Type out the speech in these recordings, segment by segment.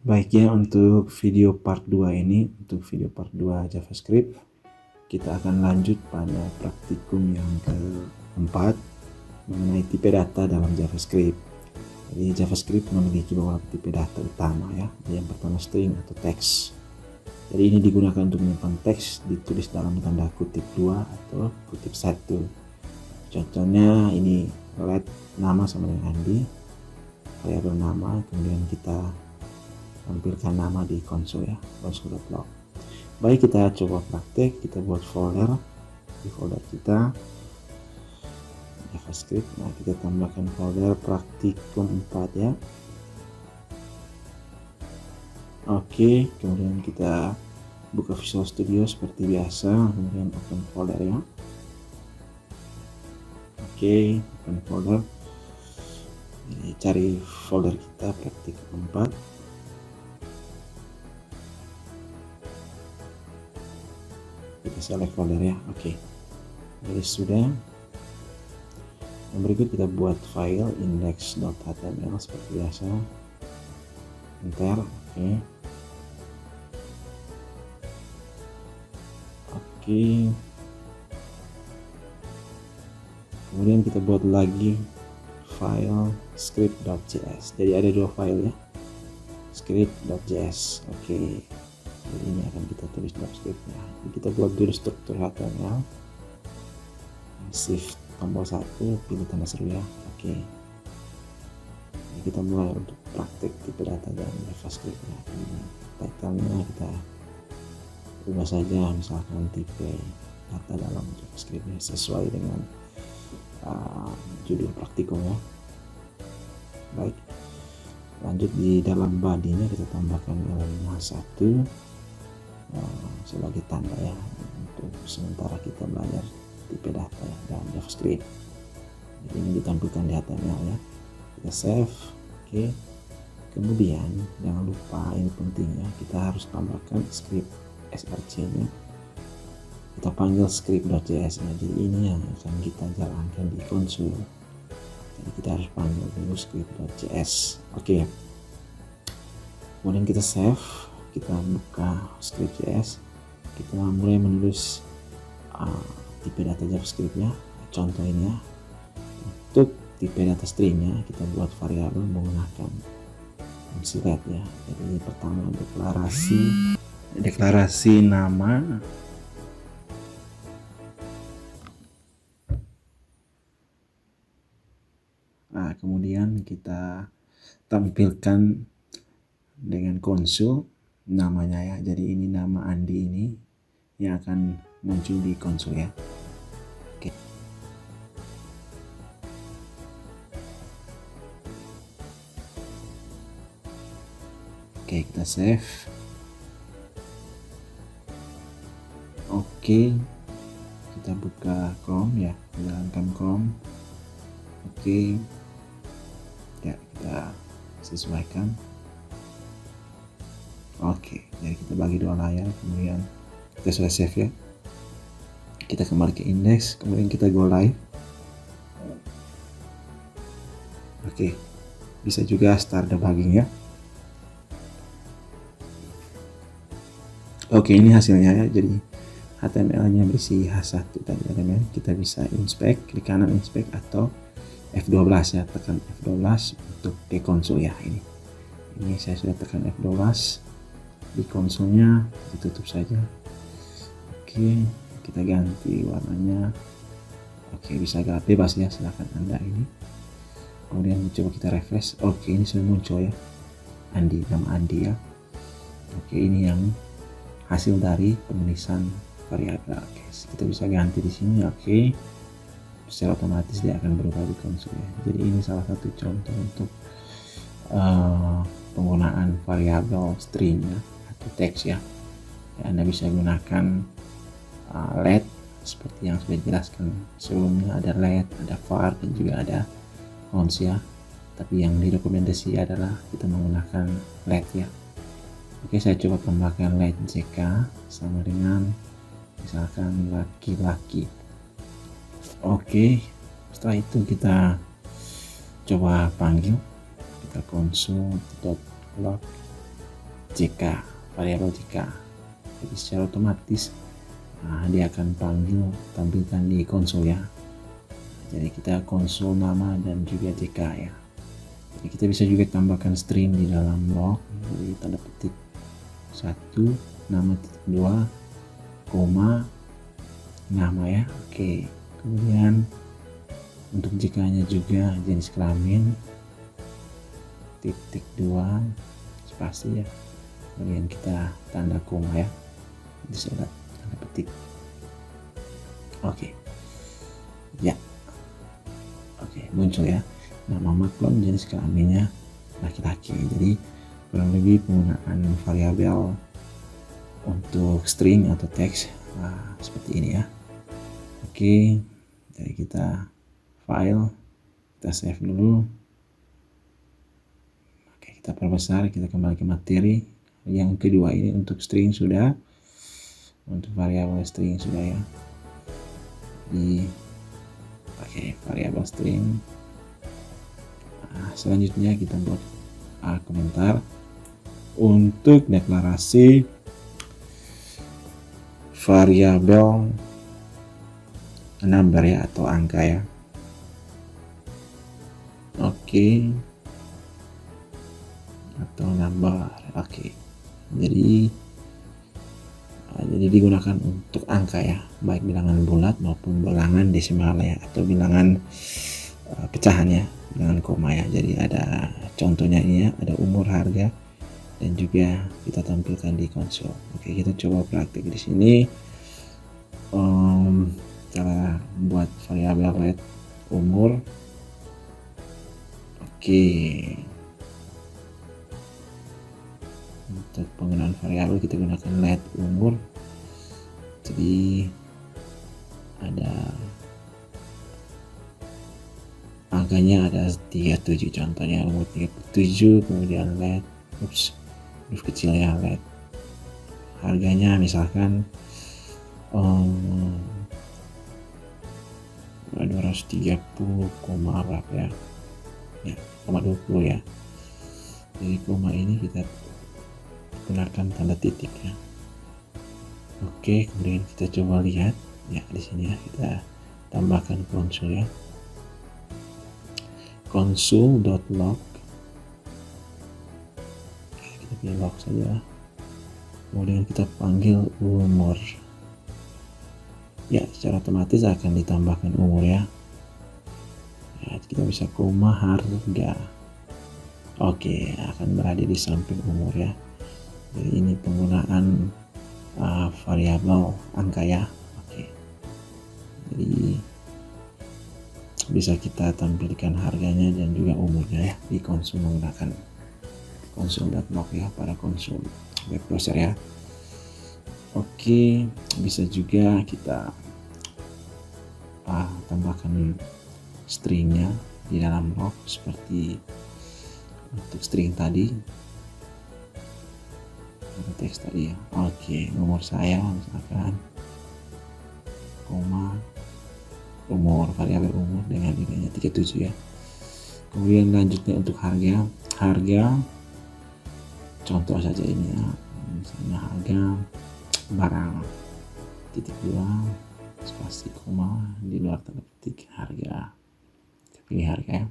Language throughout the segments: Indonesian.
Baik ya, untuk video part 2 ini, untuk video part 2 JavaScript, kita akan lanjut pada praktikum yang keempat mengenai tipe data dalam JavaScript. Jadi JavaScript memiliki beberapa tipe data utama ya. Yang pertama string atau teks. Jadi ini digunakan untuk menyimpan teks ditulis dalam tanda kutip 2 atau kutip 1. Contohnya ini let nama sama dengan Andi, variabel nama, kemudian kita tampilkan nama di konsol ya, console.log. Baik, kita coba praktek. Kita buat folder. Di folder kita JavaScript, nah kita tambahkan folder praktikum 4 ya. Oke, kemudian kita buka Visual Studio seperti biasa, kemudian open folder ya. Oke, open folder. Jadi cari folder kita praktikum 4. Kita select folder ya. Oke, jadi sudah. Yang berikut kita buat file index.html seperti biasa. Enter. Oke. Kemudian kita buat lagi file script.js. Jadi ada dua file ya, script.js. Oke. Jadi ini akan kita tulis dalam scriptnya. Jadi kita buat dulu struktur HTML. Shift tombol 1, pilih tanda seru ya. Oke. Jadi kita mulai untuk praktek tipe data dalam JavaScript ya. Title-nya kita ubah saja, misalkan tipe data dalam JavaScript sesuai dengan judul praktikum ya. Baik. Lanjut di dalam body-nya kita tambahkan elemen H1 sebagai tanda ya, untuk sementara kita belajar tipe data ya, dalam JavaScript. Jadi ini ditampilkan di HTML ya. Kita save. Oke. Kemudian jangan lupa, ini penting ya, kita harus tambahkan script src nya. Kita panggil script.js ya. Jadi ini yang akan kita jalankan di konsol. Jadi kita harus panggil dulu script.js. Oke. Kemudian kita save, kita buka script.js, kita mulai menulis tipe data JavaScript ya. Contoh ini ya, untuk tipe data stringnya kita buat variabel menggunakan fungsi let ya. Jadi pertama deklarasi nama, nah kemudian kita tampilkan dengan konsol namanya ya. Jadi ini nama Andi ini yang akan muncul di konsol ya. Oke. Oke, kita save. Oke, kita buka Chrome ya, jalankan Chrome. Oke ya, kita sesuaikan. Oke, jadi kita bagi dua layar, kemudian kita sudah save ya. Kita kembali ke index, kemudian kita go live. Oke, bisa juga start debugging ya. Oke, ini hasilnya ya. Jadi HTML nya berisi H1 tadi elemen. Kita bisa inspect, klik kanan inspect atau F12 ya, tekan F12 untuk ke konsol ya. Ini saya sudah tekan F12 di konsolnya, ditutup saja. Oke, kita ganti warnanya. Oke, bisa agak bebas ya, silahkan Anda ini. Kemudian coba kita refresh. Oke, ini sudah muncul ya, Andi, nama Andi ya. Oke, ini yang hasil dari penulisan variabel. Oke, kita bisa ganti di sini. Oke, secara otomatis dia akan berubah di konsol ya. Jadi ini salah satu contoh untuk penggunaan variabel string ya, atau teks ya. Anda bisa gunakan let seperti yang sudah dijelaskan sebelumnya. Ada let, ada var, dan juga ada cons ya. Tapi yang direkomendasi adalah kita menggunakan let ya. Oke, saya coba tambahkan let jk sama dengan misalkan laki-laki. Oke, setelah itu kita coba panggil, kita console.log JK, variabel JK. Jadi secara otomatis dia akan tampilkan di konsol ya. Jadi kita konsol nama dan juga JK ya. Jadi kita bisa juga tambahkan string di dalam log. Jadi tanda petik 1 nama titik 2 koma nama ya. Oke. Kemudian untuk JK nya juga jenis kelamin titik 2 spasi ya. Kemudian kita tanda koma ya. Bisa lihat tanda petik. Oke. Ya. Oke, muncul ya. Nama maklum jenis kelaminnya laki-laki. Jadi kurang lebih penggunaan variabel untuk string atau teks seperti ini ya. Oke, jadi kita file, kita save dulu. Oke, kita perbesar, kita kembali ke materi. Yang kedua ini untuk string sudah, untuk variabel string sudah ya. Oke, variabel string. Selanjutnya kita buat komentar untuk deklarasi variabel number ya atau angka ya. Oke. Atau number. Oke. Jadi digunakan untuk angka ya, baik bilangan bulat maupun bilangan desimal ya, atau bilangan pecahan ya, bilangan koma ya. Jadi ada contohnya ini ya, ada umur, harga, dan juga kita tampilkan di konsol. Oke, kita coba praktik di sini. Cara buat variabel let umur. Oke. Untuk penggunaan variabel kita gunakan let umur. Jadi ada angkanya ada 37, contohnya umur 37, kemudian let huruf kecilnya let, harganya misalkan 230, berapa ya, 20 ya. Jadi koma ini kita gunakan tanda titik ya. Oke, kemudian kita coba lihat ya di sini ya, kita tambahkan konsol ya, console.log. Kita pilih log saja, kemudian kita panggil umur ya, secara otomatis akan ditambahkan umur ya. Kita bisa koma harga. Oke, akan berada di samping umur ya. Jadi ini penggunaan variabel angka ya. Oke, jadi bisa kita tampilkan harganya dan juga umurnya ya di konsol menggunakan console.log ya pada konsol web browser ya. Oke, bisa juga kita tambahkan stringnya di dalam log seperti untuk string tadi, teks tadi ya. Oke, nomor saya misalkan koma umur, variabel umur dengan nilainya 37 ya. Kemudian lanjutnya untuk harga contoh saja ini ya, misalnya harga barang titik 2 spasi koma di luar tanda petik harga, kita pilih harga ya.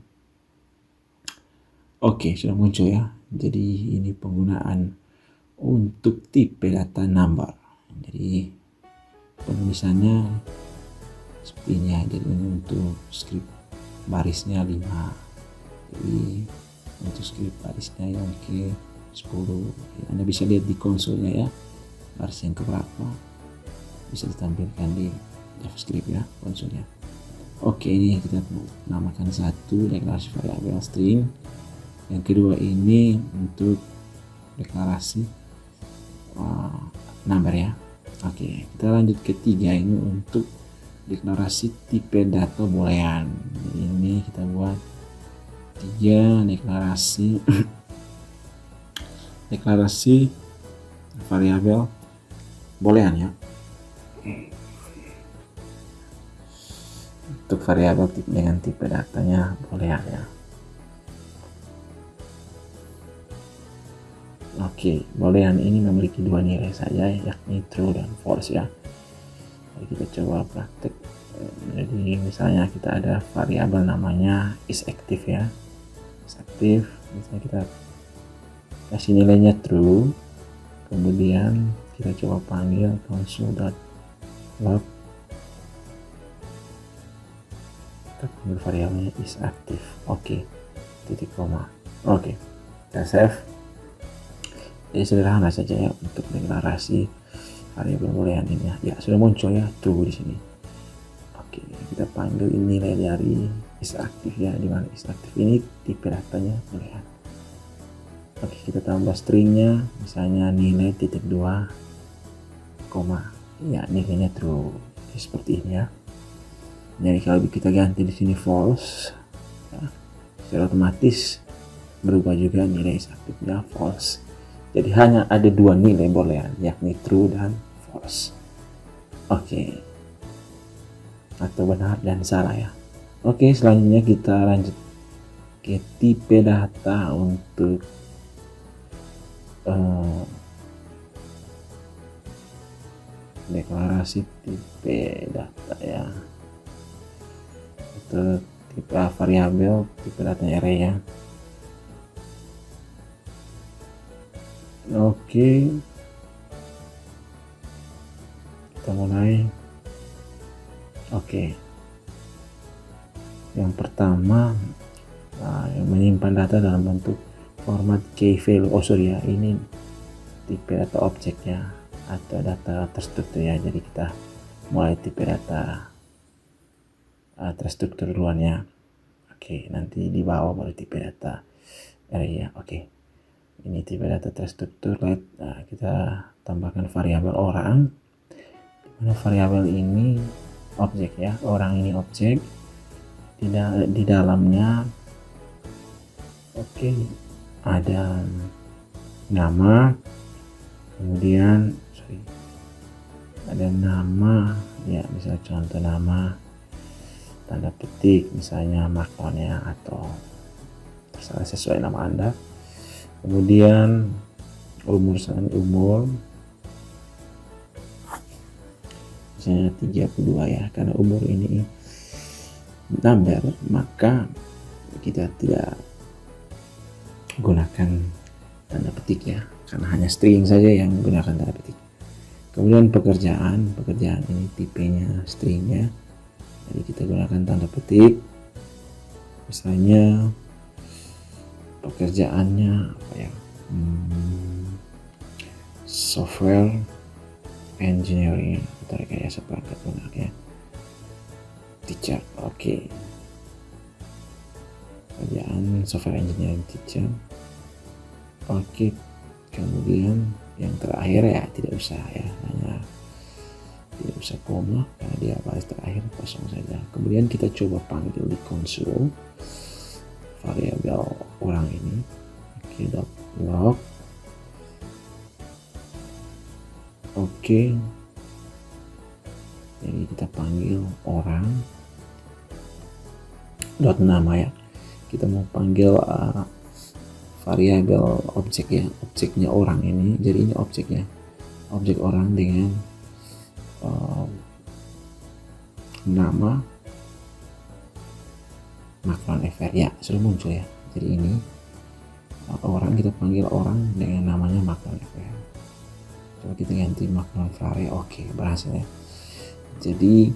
Oke, sudah muncul ya. Jadi ini penggunaan untuk tipe data number. Jadi penulisannya seperti ini ya. Jadi untuk script barisnya 5. Jadi untuk script barisnya yang ke 10. Anda bisa lihat di konsolnya ya, baris yang keberapa bisa ditampilkan di JavaScript ya konsolnya. Oke, ini kita namakan satu deklarasi variabel string. Yang kedua ini untuk deklarasi number ya. Oke, kita lanjut ketiga ini untuk deklarasi tipe data boolean. Ini kita buat 3 deklarasi deklarasi variabel boolean ya. Untuk variabel dengan tipe datanya boolean ya. Oke, bolehan ini memiliki dua nilai saja, yakni true dan false ya. Jadi kita coba praktek. Jadi misalnya kita ada variabel namanya isActive ya. IsActive, misalnya kita kasih nilainya true, kemudian kita coba panggil console.log, kita panggil variabelnya isActive. Oke, titik koma. Oke, kita save. Jadi sederhana saja ya untuk deklarasi variabel boolean ini ya. Sudah muncul ya true di sini. Oke, kita panggil ini nilai dari isActive ya, di mana isActive ini tipe datanya boolean. Oke, kita tambah stringnya, misalnya nilai titik 2 koma, ya nilainya true. Jadi seperti ini ya. Jadi kalau kita ganti di sini false, ya, secara otomatis berubah juga nilai isActive-nya false. Jadi hanya ada dua nilai boolean, yakni true dan false. Oke. Atau benar dan salah ya. Oke, selanjutnya kita lanjut ke tipe data untuk deklarasi tipe data ya. Untuk tipe variabel, tipe data array ya. Oke, kita mulai. Oke, yang pertama menyimpan data dalam bentuk format key value. Ya, ini tipe data objek ya, atau data terstruktur ya. Jadi kita mulai tipe data terstruktur duluan ya. Oke, nanti di bawah baru tipe data array ya. Oke, ini tipe data terstruktur. Kita tambahkan variabel orang, dimana variabel ini objek ya, orang ini objek, di dalamnya ada nama, kemudian ada nama ya, misalnya contoh nama, tanda petik misalnya markonnya, atau terserah sesuai nama Anda. Kemudian umur misalnya 32 ya, karena umur ini number, maka kita tidak gunakan tanda petik ya, karena hanya string saja yang menggunakan tanda petik. Kemudian pekerjaan ini tipenya string ya, jadi kita gunakan tanda petik. Misalnya pekerjaannya apa ya, software engineering atau rekayasa perangkat lunak ya, teacher. Oke, pekerjaan software engineering teacher. Oke, kemudian yang terakhir ya tidak usah ya, hanya tidak usah koma karena dia baris terakhir kosong saja. Kemudian kita coba panggil di console variabel orang ini. Oke, log. Oke, jadi kita panggil orang nama ya, kita mau panggil variabel objek ya, objeknya orang ini. Jadi ini objeknya, objek orang dengan nama makron fr ya, sudah muncul ya. Jadi ini orang, kita panggil orang dengan namanya makron fr. Coba kita ganti makron var. Oke, berhasil ya. Jadi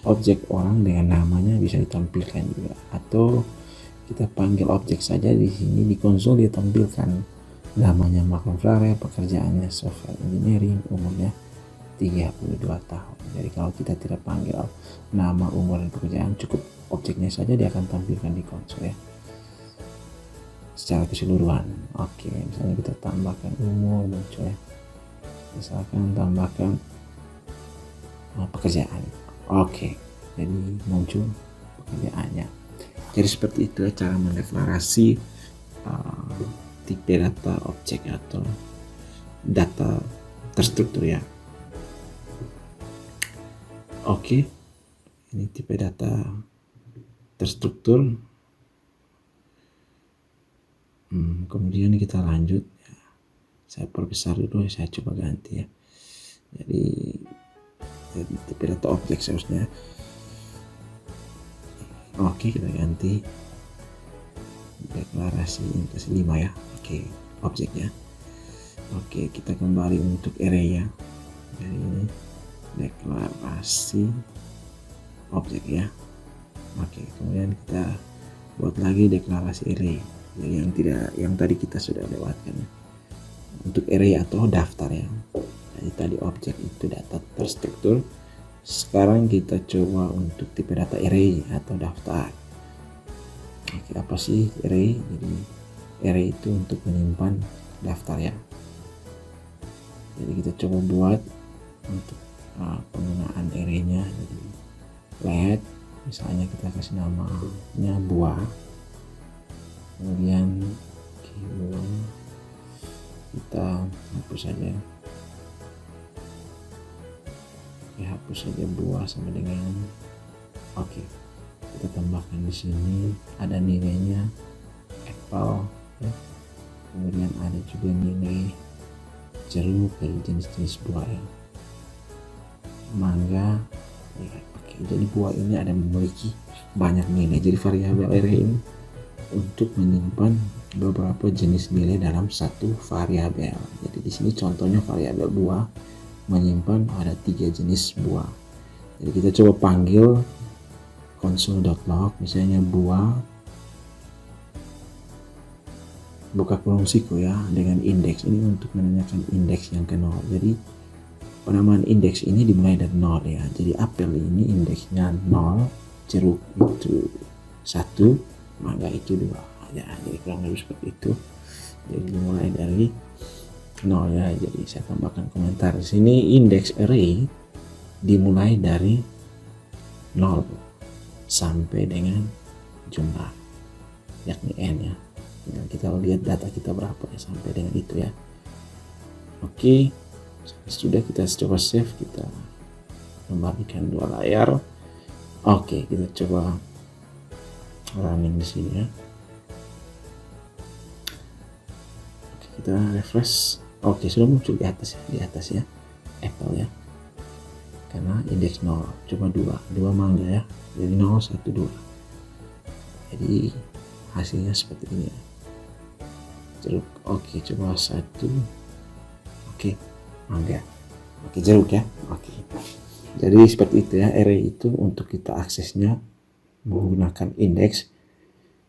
objek orang dengan namanya bisa ditampilkan juga, atau kita panggil objek saja. Di sini di konsol dia tampilkan namanya makron var, pekerjaannya software engineering, umurnya 32 tahun. Jadi kalau kita tidak panggil nama, umur, dan pekerjaan, cukup objeknya saja dia akan tampilkan di konsol ya, secara keseluruhan. Oke, misalnya kita tambahkan umur, muncul ya, misalkan tambahkan pekerjaan. Oke, jadi muncul pekerjaannya. Jadi seperti itu ya cara mendeklarasi tipe data objek atau data terstruktur ya. Oke, ini tipe data terstruktur. Kemudian kita lanjut ya. saya perbesar dulu, saya coba ganti ya. Jadi tipe data objek seharusnya. Oke, kita ganti deklarasi inklusi 5 ya. Oke, objeknya. Oke, kita kembali untuk array ya. Jadi ini deklarasi objek ya. Oke, kemudian kita buat lagi deklarasi array. Jadi yang tadi kita sudah lewatkan ya. Untuk array atau daftar ya. Jadi tadi objek itu data terstruktur. Sekarang kita coba untuk tipe data array atau daftar. Oke, apa sih array? Jadi array itu untuk menyimpan daftar ya. Jadi kita coba buat untuk penggunaan array-nya. Jadi let, misalnya kita kasih namanya buah, kemudian keyword kita hapus saja. Ya, hapus saja buah sama dengan oke. Kita tambahkan di sini ada nilainya apple ya. Kemudian ada juga nilai jeruk dari jenis-jenis buah ya. Mangga ya. Oke, jadi buah ini ada memiliki banyak nilai. Jadi variabel array ini untuk menyimpan beberapa jenis nilai dalam satu variabel. Jadi di sini contohnya variabel buah menyimpan ada 3 jenis buah. Jadi kita coba panggil console.log misalnya buah buka kurung siku ya dengan indeks ini untuk menanyakan indeks yang ke 0. Jadi penamaan indeks ini dimulai dari 0 ya. Jadi apel ini indeksnya 0, jeruk itu 1, mangga itu 2 ya. Jadi kurang lebih seperti itu. Jadi dimulai dari 0 ya. Jadi saya tambahkan komentar di sini indeks array dimulai dari 0 sampai dengan jumlah yakni n ya. Nah, kita lihat data kita berapa ya sampai dengan itu ya. Oke, sudah kita coba save, kita kembalikan 2 layar. Oke, kita coba running di sini ya. Oke, kita refresh. Oke, sudah muncul di atas ya apple ya. Karena indeks 0, coba 2 mangga ya. Jadi 0 1 2. Jadi hasilnya seperti ini ya. Jeruk. Oke, coba 1. Oke, mangga. Oke, jeruk ya. Oke. Jadi seperti itu ya, array itu untuk kita aksesnya menggunakan indeks.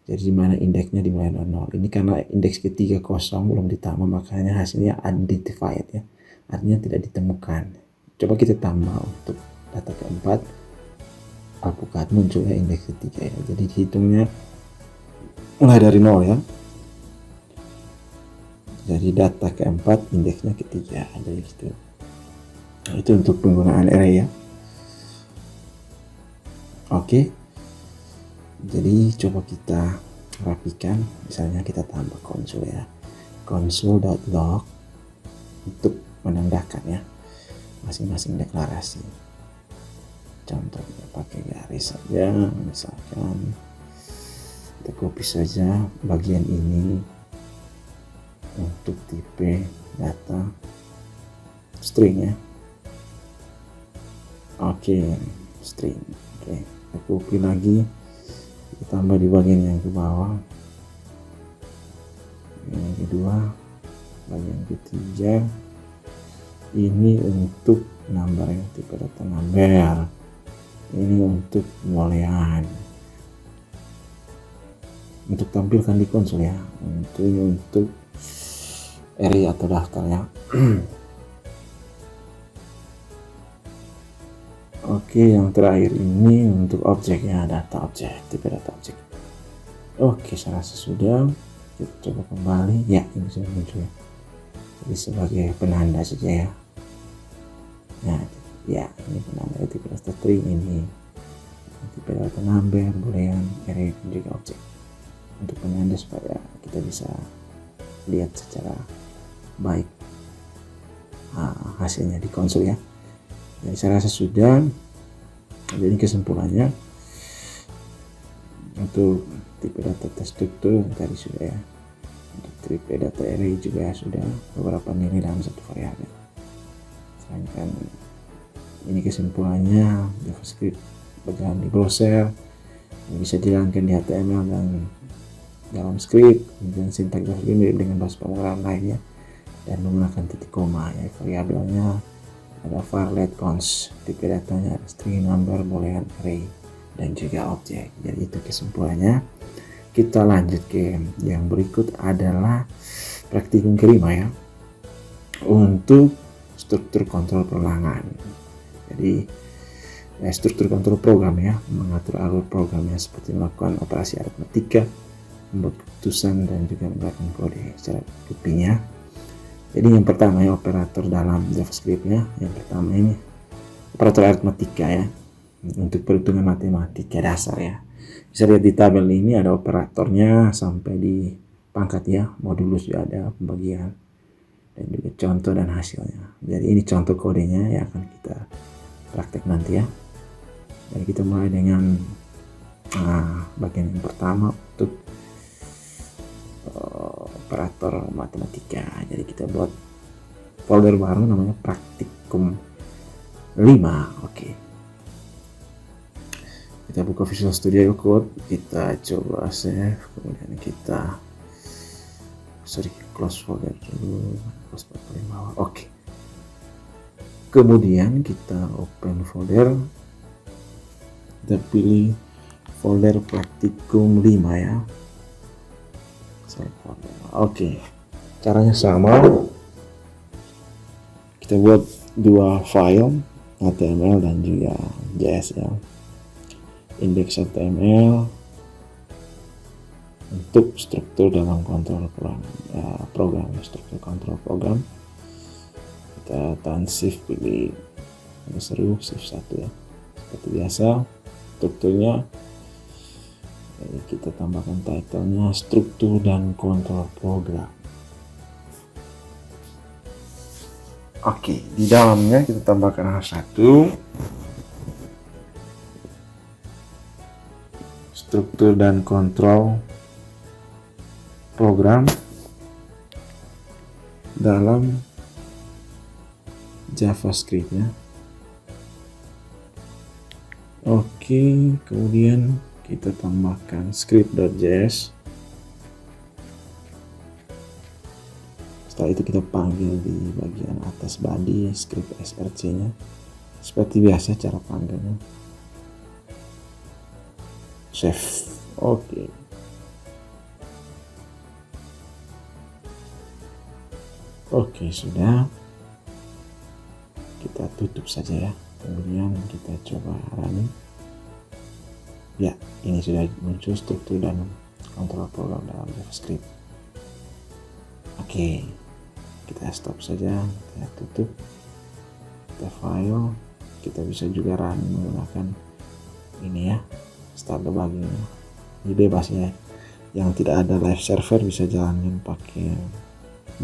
Jadi mana indeksnya dimulai dari 0. Ini karena indeks ketiga kosong belum ditambah, makanya hasilnya unidentified ya. Artinya tidak ditemukan. Coba kita tambah untuk data keempat. Alpukat muncul ya indeks ketiga ya. Jadi dihitungnya mulai dari 0 ya. Jadi data keempat indeksnya ketiga. Jadi gitu. Nah, itu untuk penggunaan array ya. Oke. Jadi coba kita rapikan. Misalnya kita tambah konsol ya. Console.log untuk menandakan ya masing-masing deklarasi. Contohnya pakai garis saja, misalkan kita copy saja bagian ini untuk tipe data string ya. Oke, string. Oke, kita copy lagi, kita tambah di bagian yang ke bawah, yang kedua, bagian ketiga. Ini untuk number yang tipe data number. Ini untuk boolean. Untuk tampilkan di konsol ya. Untuk array atau daftar ya. Oke, yang terakhir ini untuk objeknya, data objek, tipe data objek. Oke, saya rasa sudah. Kita coba kembali. Ya, ini sudah muncul ya. Jadi sebagai penanda saja ya. Nah, ya ini penanda tipe data string, ini tipe data number, boolean, array, dan juga objek. Untuk penanda supaya kita bisa lihat secara baik hasilnya di konsol ya. Jadi saya rasa sudah. Jadi kesimpulannya untuk tipe data terstruktur tadi sudah ya. Untuk triple data array juga sudah beberapa nilai dalam satu variabel. Sedangkan ini kesimpulannya, JavaScript berjalan di browser, bisa dijalankan di HTML dan dalam script, dan sintaks JavaScript mirip dengan bahasa pemrograman lainnya dan menggunakan titik koma. Ya, variabelnya ada var, let, const, tipe datanya ada string, number, boolean, array, dan juga objek. Jadi itu kesimpulannya. Kita lanjut ke yang berikut adalah praktikum kelima ya, untuk struktur kontrol perulangan. Jadi struktur kontrol program ya, mengatur alur programnya seperti melakukan operasi aritmatika, membuat keputusan, dan juga mengeluarkan kode secara rutinnya. Jadi yang pertama ya, operator dalam JavaScript-nya. Yang pertama ini operator aritmatika ya, untuk perhitungan matematika dasar ya. Bisa lihat di tabel ini ada operatornya sampai di pangkat ya, modulus juga ada, pembagian, dan juga contoh dan hasilnya. Jadi ini contoh kodenya yang akan kita praktek nanti ya. Jadi kita mulai dengan bagian yang pertama untuk operator matematika. Jadi kita buat folder baru namanya praktikum 5. Oke. Kita buka Visual Studio Code, kita coba save, kemudian kita close folder dulu, close paling bawah. Oke. Kemudian kita open folder, kita pilih folder praktikum 5 ya. Oke, caranya sama. Kita buat dua file, HTML dan juga JS ya. Index HTML untuk struktur dalam kontrol program, struktur kontrol program. Kita tahan shift, pilih seru shift 1 ya, seperti biasa. Strukturnya, jadi kita tambahkan title-nya struktur dan kontrol program. Oke, di dalamnya kita tambahkan H1, struktur dan kontrol program dalam JavaScript-nya. Oke, kemudian kita tambahkan script.js. Setelah itu kita panggil di bagian atas body script src-nya. Seperti biasa cara panggilnya. Save. Oke. Oke, sudah. Kita tutup saja ya. Kemudian kita coba running. Ya, ini sudah muncul struktur dan kontrol program dalam JavaScript. Oke, kita stop saja, kita tutup, kita file, kita bisa juga run menggunakan ini ya, start debugging. Ini bebas ya, yang tidak ada live server bisa jalankan pakai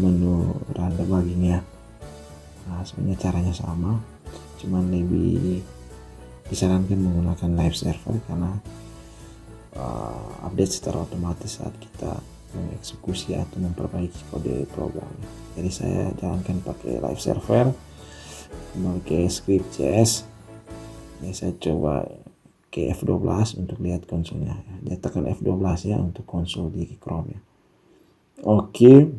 menu run debugging ya. Nah, sebenarnya caranya sama, cuman lebih disarankan menggunakan live server karena update secara otomatis saat kita mengeksekusi atau memperbaiki kode program. Jadi saya jalankan pakai live server, memakai script.js. Ini saya coba ke F12 untuk lihat konsolnya. Dia tekan F12 ya untuk konsol di Chrome ya. Oke,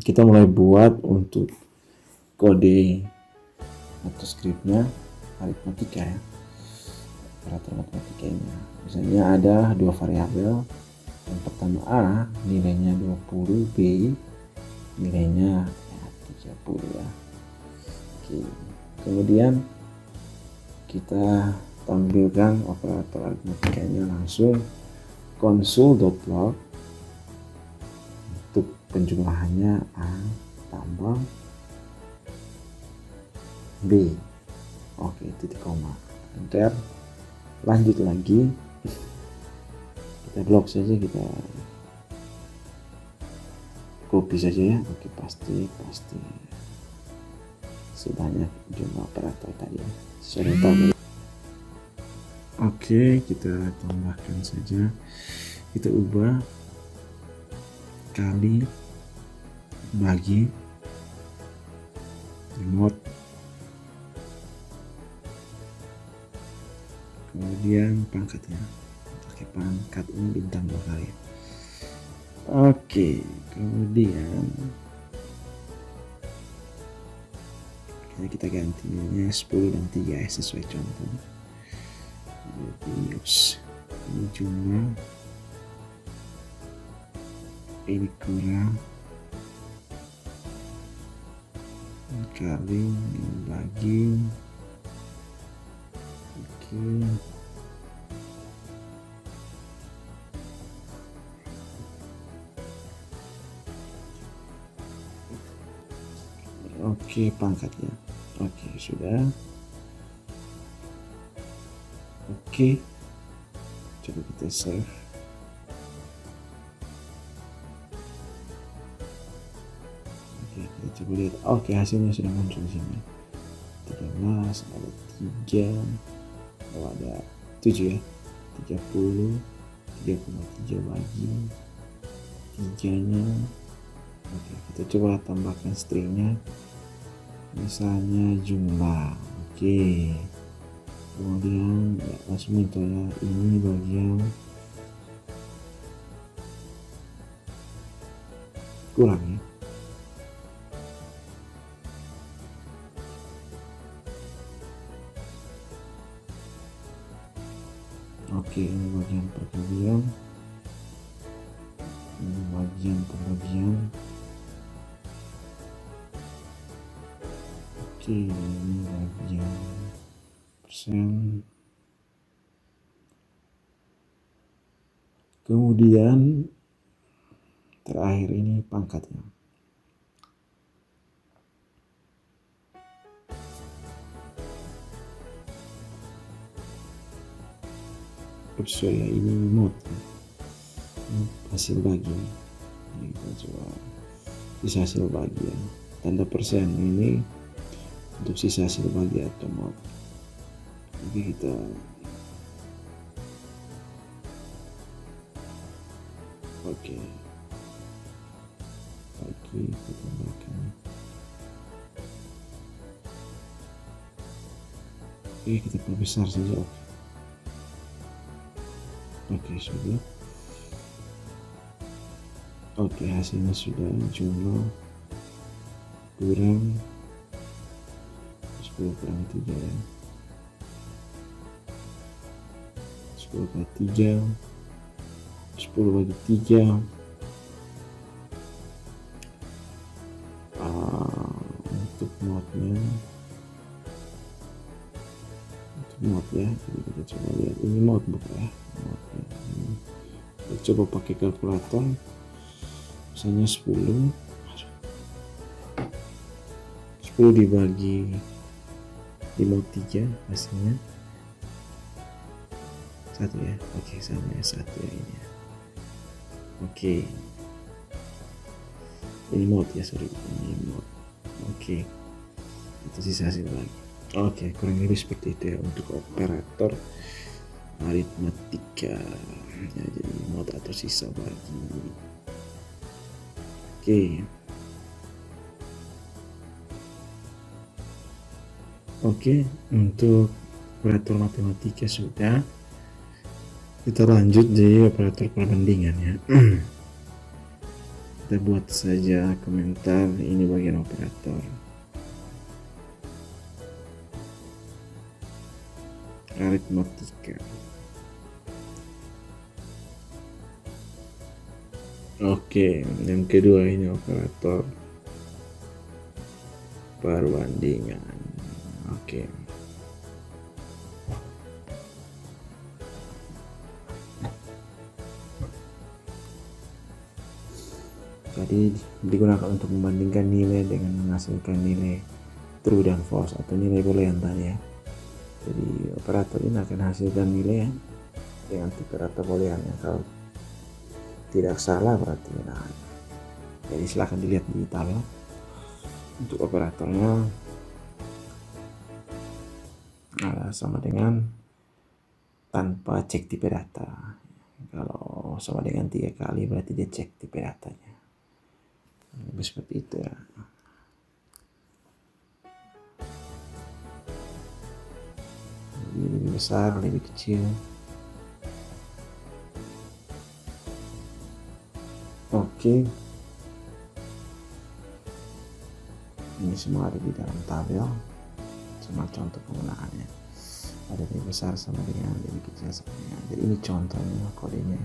kita mulai buat untuk kode atau scriptnya aritmatika ya, operator matematika ini. Misalnya ada dua variabel, yang pertama A nilainya 20, B nilainya 30 ya. Oke, kemudian kita tampilkan operator aritmatikanya langsung console.log untuk penjumlahannya A tambah B. Oke, titik koma, enter. Lanjut lagi, kita blok saja, kita copy saja ya. Oke, pasti sebanyak jumlah operator tadi ya, sesuai tabel. Oke, kita tambahkan saja, kita ubah kali bagi remote, kemudian pangkatnya pakai pangkat ini bintang 2 kali. Oke, kemudian kita ganti nilainya 10 dan 3 ya, sesuai contoh. Jadi ini jumlah, ini kurang kali bagi, oke. Oke, pangkatnya. Oke, sudah. Oke. Coba kita save. Oke, kita coba lihat. Oke, hasilnya sudah muncul di sini. 13, ada 3. Oh, ada 7 ya. 30, 3,3 bagi 3-nya. Oke, kita coba tambahkan stringnya. Misalnya jumlah. Oke, kemudian ya, langsung muncul ya, ini bagian kurang ya. Oke, ini bagian perkalian, ini bagian pembagian. Oke, ini bagian persen. Kemudian terakhir ini pangkatnya. Sorry ya, ini mode hasil bagi. Ini kita coba sisa hasil bagi ya. Tanda persen ini untuk sisa hasil bagi atau mode. Oke, kita oke lagi kita tambahkan. Oke, kita perbesar saja. Oke, sudah. Oke, hasilnya sudah jumlah kurang 10 kurang 3 ya. 10 kali 3, 10 bagi 3. Untuk mode-nya, ya, jadi kita coba lihat ini mode bukan ya. Kita coba pakai kalkulator, misalnya 10 dibagi 53 hasilnya 1 ya. Oke, sama ya, 1 ya ini ya. Oke, ini mode ya, sorry, ini mode. Oke, itu sisa hasil lagi. Oke, kurang lebih seperti itu ya untuk operator aritmatika ya, jadi mode atau sisa bagi. Oke, untuk operator matematika sudah. Kita lanjut di operator perbandingan ya. Kita buat saja komentar, ini bagian operator aritmatika. Oke, yang kedua ini operator perbandingan. Oke. Jadi digunakan untuk membandingkan nilai dengan menghasilkan nilai true dan false atau nilai boolean tadi ya. Jadi operator ini akan hasilkan nilai dengan tipe atau boolean ya. Kalau tidak salah berarti benar. Jadi silahkan dilihat di tabel. Untuk operatornya sama dengan tanpa cek tipe data. Kalau sama dengan 3 kali berarti dia cek tipe datanya. lebih seperti itu ya. Lebih besar, lebih kecil. Oke, ini semua ada di dalam tabel, semua contoh penggunaannya. Ada lebih besar sama dengan lebih kecil sama dengan. Jadi ini contohnya kodenya.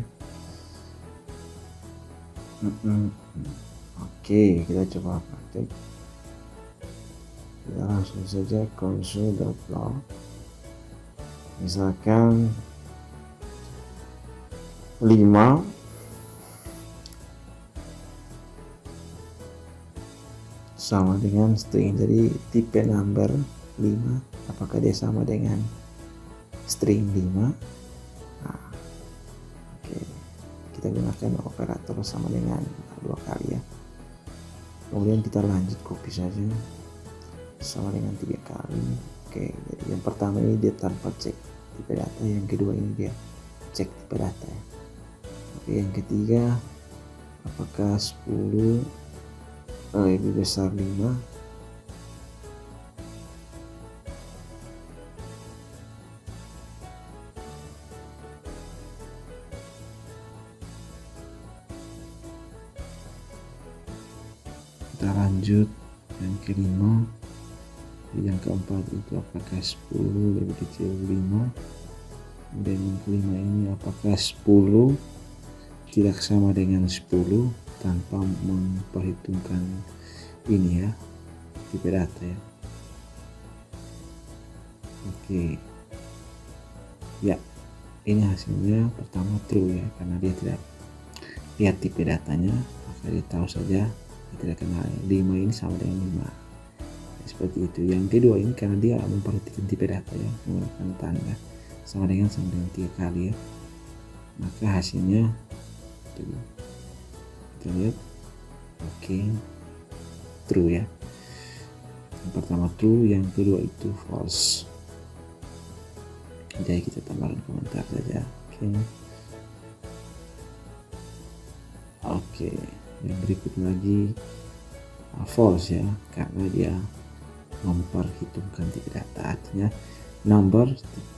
Oke, kita coba praktek. Kita langsung saja console.log. Misalkan 5 sama dengan string, jadi tipe number 5 apakah dia sama dengan string 5. Nah, oke, kita gunakan operator sama dengan 2 kali ya. Kemudian kita lanjut copy saja sama dengan 3 kali. Oke, jadi yang pertama ini dia tanpa cek tipe data, yang kedua ini dia cek tipe data ya. Oke, yang ketiga apakah 10 lebih besar 5. Kita lanjut yang kelima. Yang keempat itu apakah 10 lebih kecil 5. Kemudian yang kelima ini apakah 10 tidak sama dengan 10 tanpa memperhitungkan ini ya, tipe data ya. Oke ya, ini hasilnya pertama true ya, karena dia tidak lihat tipe datanya, maka dia tahu saja dia tidak kenal 5 ini sama dengan 5. Seperti itu. Yang kedua ini karena dia memperhatikan tipe data ya, menggunakan tanda sama dengan 3 kali ya, maka hasilnya kita lihat oke, true ya. Yang pertama true, yang kedua itu false. Jadi kita tambahkan komentar saja. Oke, yang berikut lagi false ya, karena dia memperhitungkan tipe data, artinya number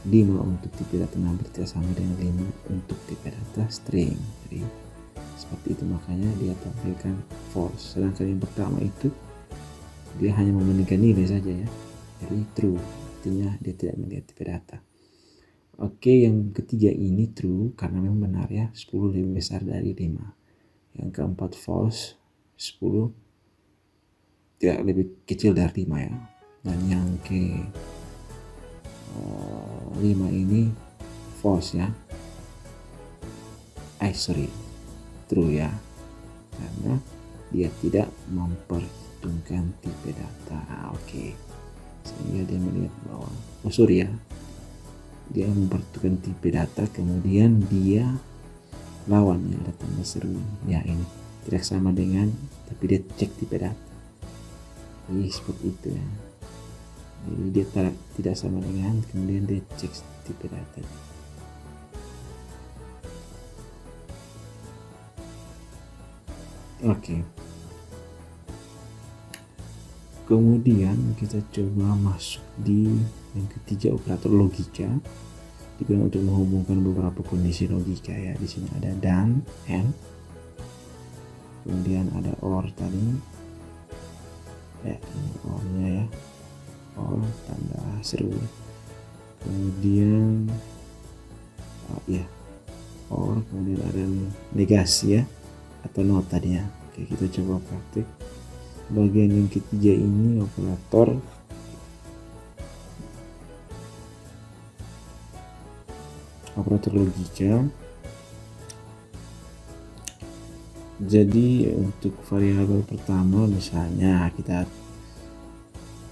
5 untuk tipe data number tidak sama dengan 5 untuk tipe data string. Jadi seperti itu, makanya dia tampilkan false. Sedangkan yang pertama itu dia hanya membandingkan nilai saja ya, jadi true, artinya dia tidak melihat tipe data. Oke, yang ketiga ini true karena memang benar ya, 10 lebih besar dari 5. Yang keempat false, 10 tidak lebih kecil dari 5 ya. Dan yang ke 5 ini false ya, true ya, karena dia tidak memperhitungkan tipe data. Oke, sehingga dia melihat bahwa dia memperhitungkan tipe data, kemudian dia lawannya ada tanda seru ya, ini tidak sama dengan, tapi dia cek tipe data. Jadi seperti itu ya, jadi dia tidak sama dengan, kemudian dia cek tipe data. Oke, kemudian kita coba masuk di yang ketiga, operator logika, digunakan untuk menghubungkan beberapa kondisi logika ya. Di sini ada dan, and, kemudian ada or tadi ya, ini or-nya ya, or tanda seru, kemudian ya or, kemudian ada negasi ya atau not tadi ya. Oke, kita coba praktik bagian yang ketiga ini, operator logika. Jadi untuk variabel pertama misalnya kita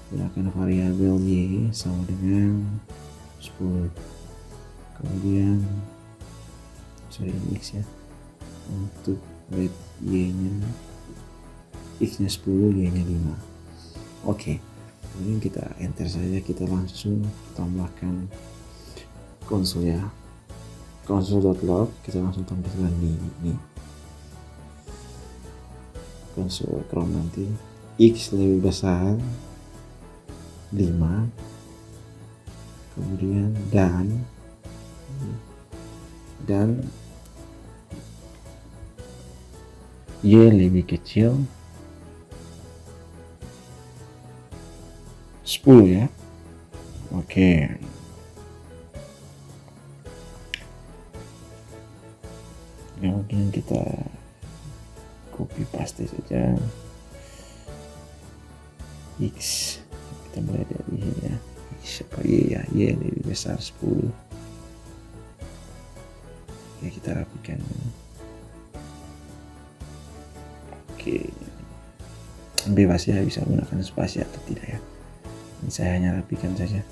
gunakan variabel y sama dengan 10, kemudian x ya, untuk rate y nya x nya 10, y nya 5. Oke, kemudian kita enter saja, kita langsung tambahkan konsol ya, console.log, kita langsung tampilkan ini konsol Chrome nanti. X lebih besar 5, kemudian dan Y lebih kecil 10 ya. Oke. Kemudian kita copy paste saja X, kita mulai dari sini ya. X apa Y ya, Y lebih besar 10. Oke, kita rapikan. Oke, bebas ya, bisa menggunakan spasi atau tidak ya. Ini saya hanya rapikan saja.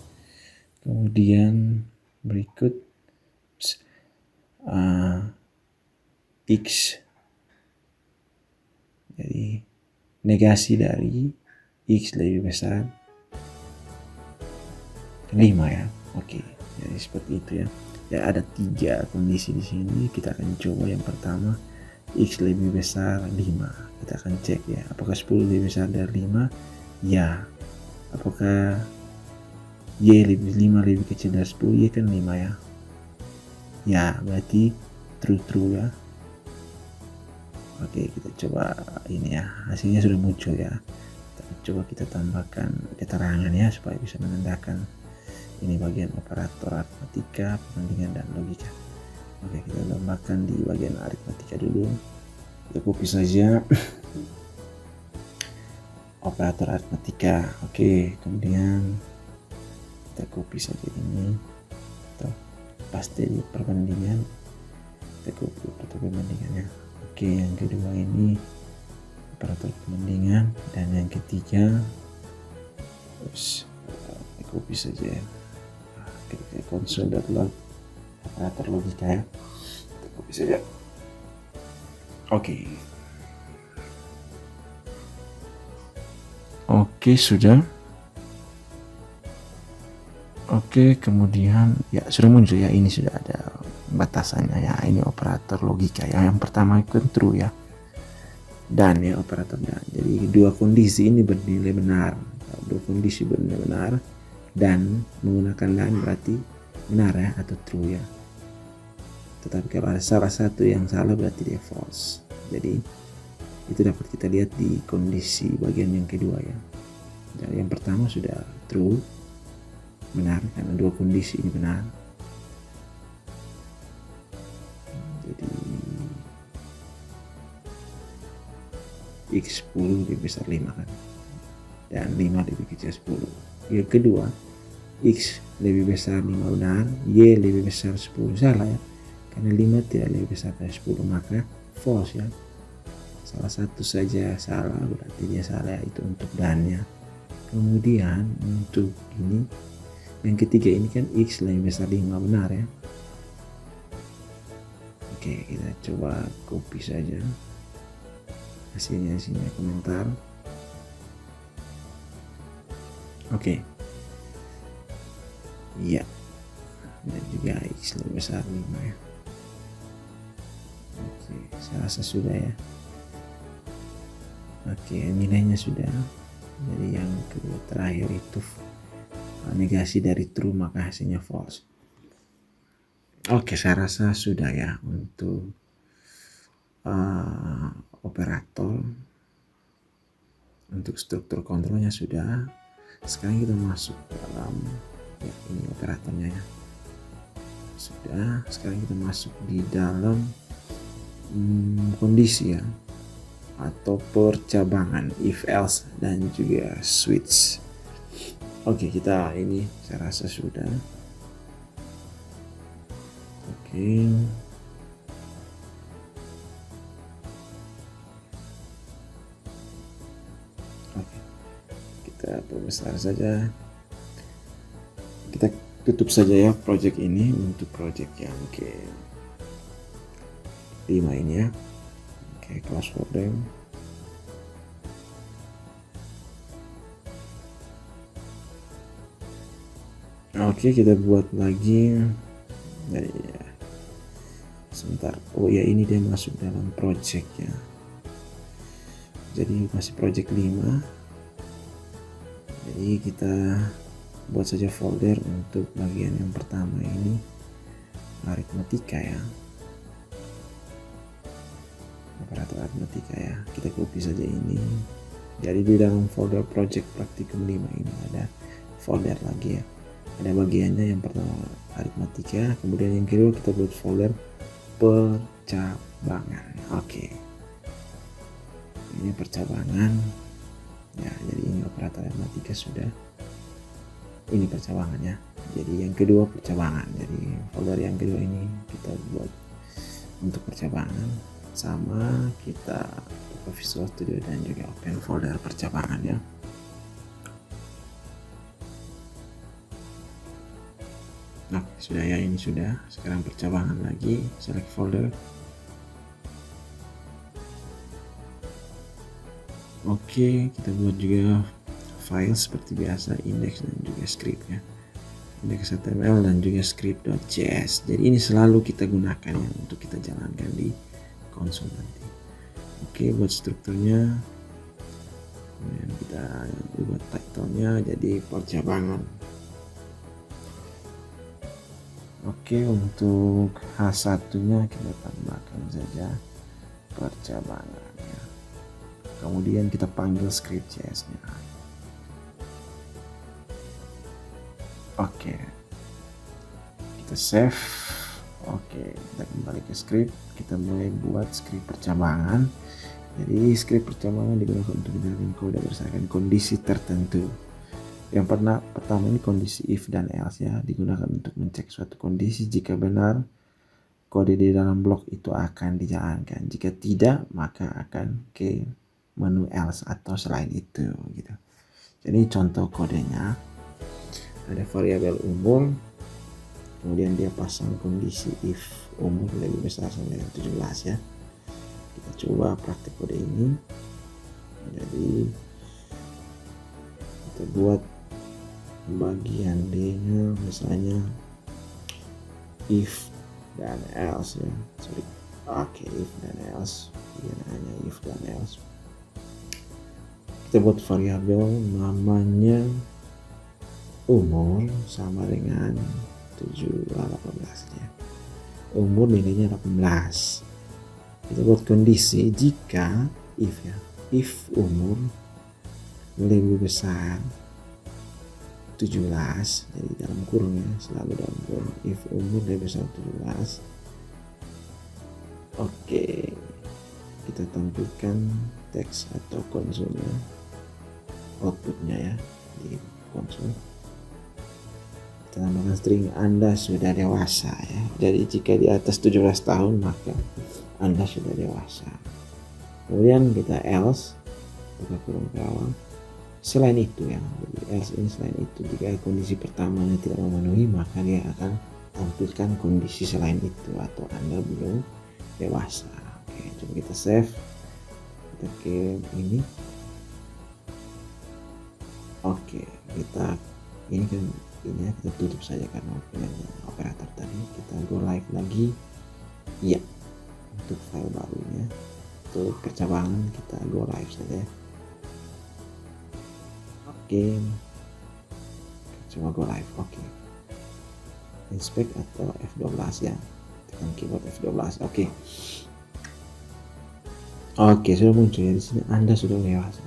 Kemudian berikut X, jadi negasi dari X lebih besar 5 ya. Oke, jadi seperti itu ya. Ya, ada 3 kondisi di sini. Kita akan coba yang pertama, X lebih besar 5. Kita akan cek ya, apakah 10 lebih besar dari 5? Ya. Apakah Y lebih 5 lebih kecil dari 10? Y kan 5 ya. Ya, berarti true ya. Oke, kita coba ini ya. Hasilnya sudah muncul ya. Coba kita tambahkan keterangan ya supaya bisa menandakan ini bagian operator aritmatika, perbandingan dan logika. Oke, kita tambahkan di bagian aritmatika dulu. Kita copy saja operator aritmatika. Oke, kemudian kita copy saja ini, atau paste di perbandingan. Kita copy operator perbandingannya. Oke, yang kedua ini operator perbandingan, dan yang ketiga terus copy saja ya. Kita console.log operator logika ya. Kita copy saja. Oke, sudah. Oke, kemudian ya sudah muncul ya, ini sudah ada batasannya ya. Ini operator logika ya. Yang pertama itu true ya, dan ya operator dan. Jadi dua kondisi ini bernilai benar. Dua kondisi bernilai benar dan menggunakan dan berarti benar ya, atau true ya. Tetapi kalau ada salah satu yang salah berarti dia false. Jadi itu dapat kita lihat di kondisi bagian yang kedua ya. Jadi yang pertama sudah true, benar karena dua kondisi ini benar. Jadi X10 lebih besar 5 kan, dan 5 lebih kecil 10. Yang kedua, X lebih besar 5 benar, Y lebih besar 10 salah ya, karena 5 tidak lebih besar dari 10, maka false ya. Salah satu saja salah berarti dia salah ya, itu untuk dan-nya. Kemudian untuk ini yang ketiga ini kan X lebih besar 5 benar ya. Oke, kita coba copy saja hasilnya komentar. Oke. Iya. Dan juga X lebih besar 5 ya. Oke, saya rasa sudah ya. Oke, nilainya sudah. Jadi yang kedua terakhir itu negasi dari true, maka hasilnya false. Oke, saya rasa sudah ya untuk operator. Untuk struktur kontrolnya sudah. Sekarang kita masuk dalam ya, ini operatornya ya. Sudah. Sekarang kita masuk di dalam kondisi ya, atau percabangan, if else dan juga switch. Oke, kita ini saya rasa sudah. Oke. Kita perbesar saja. Kita tutup saja ya project ini untuk project yang ke-5 ini ya. Oke, close for them. Oke, kita buat lagi. Jadi ya, sebentar. Oh ya, ini dia masuk dalam project ya. jadi masih project 5. Jadi kita buat saja folder untuk bagian yang pertama ini, aritmatika ya, operator aritmatika ya. Kita copy saja ini. Jadi di dalam folder project praktikum 5 ini ada folder lagi ya, ada bagiannya yang pertama aritmatika, kemudian yang kedua kita buat folder percabangan. Oke, ini percabangan ya. Jadi ini operator aritmatika sudah, ini percabangannya. Jadi yang kedua percabangan, jadi folder yang kedua ini kita buat untuk percabangan, sama kita buka Visual Studio dan juga open folder percabangan ya. Nah sudah ya, ini sudah. Sekarang percabangan lagi, select folder. Oke, kita buat juga file seperti biasa, index dan juga script ya, index HTML dan juga script.js. Jadi ini selalu kita gunakan ya untuk kita jalankan di konsol nanti. Oke, buat strukturnya, kemudian kita buat title-nya jadi percabangan. Oke, untuk H1-nya kita tambahkan saja percabangan ya. Kemudian kita panggil script JS-nya. Oke, kita save. Oke, kita kembali ke script. Kita mulai buat script percabangan. Jadi script percabangan digunakan untuk menjalankan kode berdasarkan kondisi tertentu. Yang pertama ini kondisi if dan else ya, digunakan untuk mencek suatu kondisi. Jika benar, kode di dalam blok itu akan dijalankan. Jika tidak, maka akan ke menu else atau selain itu gitu. Jadi contoh kodenya, ada variabel umur, kemudian dia pasang kondisi if umur lebih besar sama dengan 17 ya. Kita coba praktik kode ini. Jadi kita buat bagian D nya misalnya if dan else ya. Sorry. Oke, if dan else, bagian hanya if dan else. Kita buat variabel namanya umur sama dengan 18 ya. Umur nilainya 18. Kita buat kondisi jika if ya, if umur lebih besar 17, jadi dalam kurung ya, selalu dalam kurung, if umur lebih besar 17. Oke, kita tampilkan teks atau konsolnya, outputnya ya di konsol. Kita tambahkan string Anda sudah dewasa ya. Jadi jika di atas 17 tahun maka Anda sudah dewasa. Kemudian kita else, buka kurung bawah. Selain itu ya, jadi else ini selain itu, jika kondisi pertamanya tidak memenuhi maka dia akan tampilkan kondisi selain itu atau Anda belum dewasa. Oke, coba kita save, kita kirim ini. Oke, kita ini kan ini ya, kita tutup saja karena operator tadi. Kita go live lagi ya, untuk file barunya, untuk percabangan kita go live saja. Oke, coba go live. Oke, inspect atau F12 ya, tekan keyboard F12. Oke, sudah muncul ya di sini Anda sudah dewasa.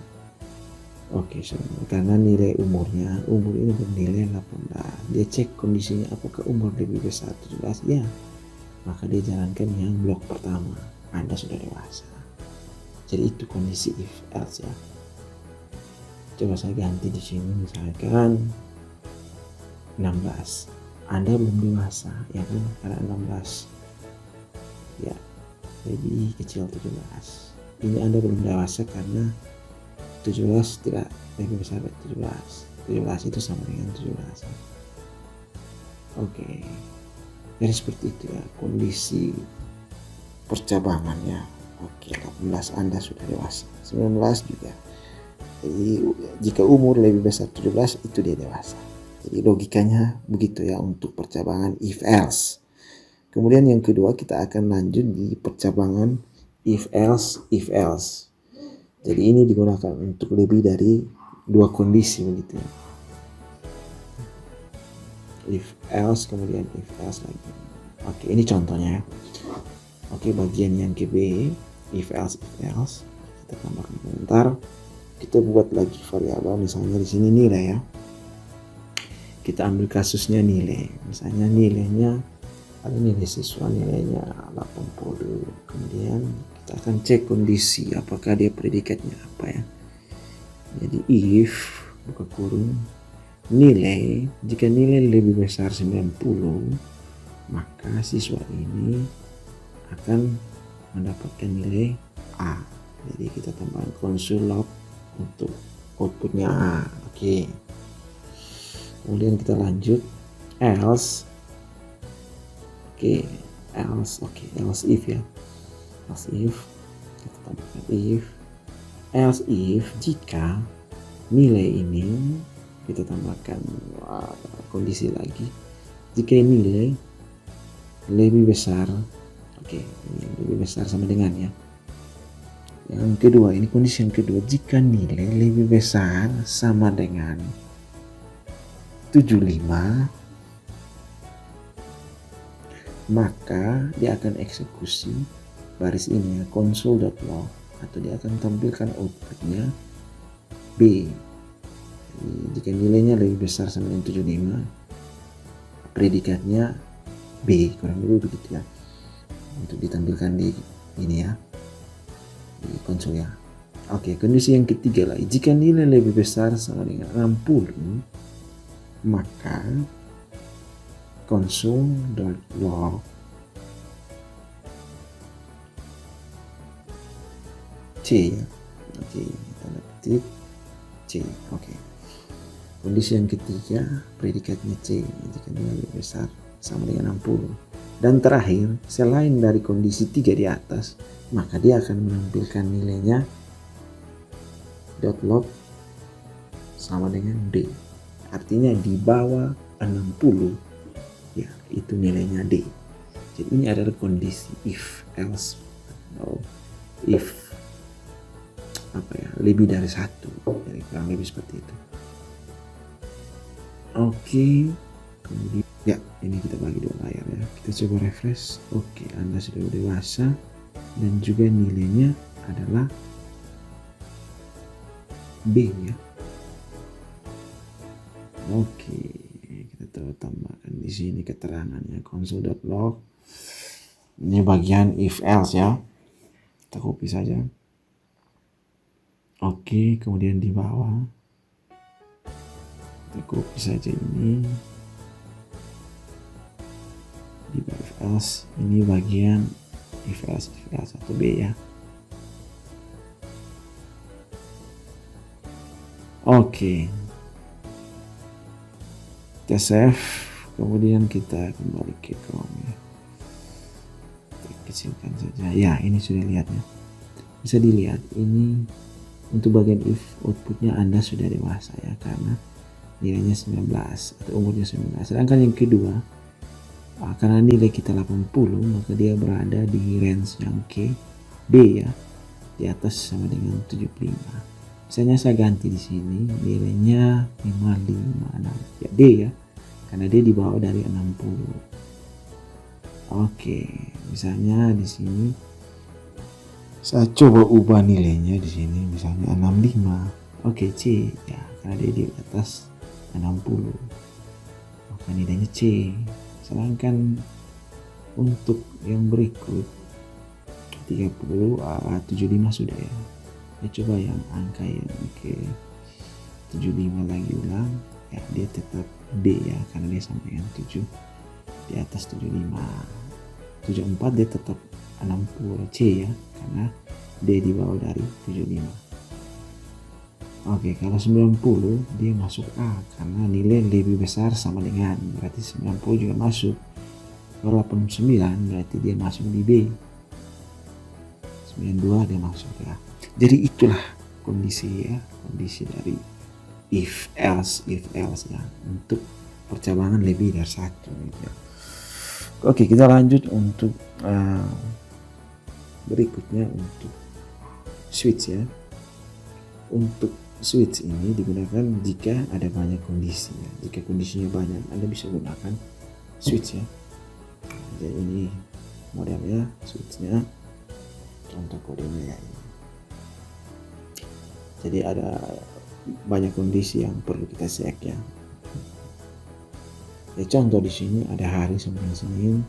Oke, karena nilai umurnya, umur ini bernilai 18. Dia cek kondisinya apakah umur lebih besar 17 ya, maka dia jalankan yang blok pertama, Anda sudah dewasa. Jadi itu kondisi if else ya. Coba saya ganti di sini misalkan 16. Anda belum dewasa ya kan, karena 16 ya lebih kecil 17. Ini Anda belum dewasa karena 17 tidak lebih besar dari 17. 17 itu sama dengan 17. Oke. Jadi seperti itu ya kondisi percabangannya. Oke, 18 Anda sudah dewasa. 19 juga. Jadi jika umur lebih besar 17 itu dia dewasa. Jadi logikanya begitu ya untuk percabangan if else. Kemudian yang kedua kita akan lanjut di percabangan if else if else. Jadi ini digunakan untuk lebih dari 2 kondisi begitu ya. If else kemudian if else lagi. Oke, ini contohnya ya. Oke, bagian yang ke B, if else kita tambahkan komentar. Kita buat lagi variabel, misalnya di sini nilai ya. Kita ambil kasusnya nilai, misalnya nilainya ada nilai siswa nilainya 80. Kemudian kita akan cek kondisi apakah dia predikatnya apa ya. Jadi if buka kurung nilai, jika nilai lebih besar 90, maka siswa ini akan mendapatkan nilai A. Jadi kita tambahkan konsol log untuk outputnya A. Oke. Kemudian kita lanjut else. Else if ya. Else if kita tambahkan else if jika nilai ini kita tambahkan kondisi lagi. Jika nilai lebih besar, ini lebih besar sama dengan ya. Yang kedua, ini kondisi yang kedua, jika nilai lebih besar sama dengan 75, maka dia akan eksekusi baris ini ya, console.log, atau dia akan tampilkan outputnya B. Jadi, jika nilainya lebih besar sama dengan 75, predikatnya B, kurang lebih begitu ya, untuk ditampilkan di ini ya, di konsol ya. Oke, kondisi yang ketiga lagi, jika nilai lebih besar sama dengan 60, maka console.log C ya. Oke, tanda petik C. Oke. Kondisi yang ketiga, predikatnya C jika nilai lebih besar sama dengan 60. Dan terakhir, selain dari kondisi 3 di atas, maka dia akan menampilkan nilainya .log sama dengan D. Artinya di bawah 60 ya, itu nilainya D. Jadi ini adalah kondisi if else atau if lebih dari 1. Jadi kurang lebih seperti itu. Oke, kemudian ya, ini kita bagi 2 layar ya. Kita coba refresh. Oke, Anda sudah dewasa dan juga nilainya adalah B ya. Oke, kita coba tambahkan di sini keterangannya console.log. Ini bagian if else ya. Kita copy saja. Oke, kemudian di bawah kita copy saja ini. Di bawah if else, ini bagian if else atau B ya. Oke, kita save, kemudian kita kembali ke Chrome ya. Kita kecilkan saja ya, ini sudah lihat ya, bisa dilihat ini untuk bagian if outputnya Anda sudah dewasa ya, karena nilainya 19 atau umurnya 19. Sedangkan yang kedua, karena nilai kita 80, maka dia berada di range yang ke B ya, di atas sama dengan 75. Misalnya saya ganti di sini nilainya 556 ya, D ya, karena dia di bawah dari 60. Oke, misalnya di sini saya coba ubah nilainya di sini, misalnya 65. Oke, C ya, karena dia di atas 60, maka nilainya C. Sedangkan untuk yang berikut 30, 75 sudah ya. Kita coba yang angka yang ke 75 lagi ulang ya, dia tetap D ya, karena dia sama dengan 7 di atas 75. 74 dia tetap 60 C ya, karena D di bawah dari 75. Oke, kalau 90 dia masuk A karena nilai lebih besar sama dengan, berarti 90 juga masuk. Kalau 89 berarti dia masuk di B. 92 dia masuk ya. Jadi itulah kondisi ya, kondisi dari if else ya, untuk percabangan lebih dari 1 gitu ya. Oke, kita lanjut untuk berikutnya untuk switch ya. untuk switch ini digunakan jika ada banyak kondisi ya. Jika kondisinya banyak, Anda bisa gunakan switch ya. Jadi ini modelnya switchnya, contoh kodenya ya ini. Jadi ada banyak kondisi yang perlu kita check ya. Ya contoh di sini ada hari sampai Senin,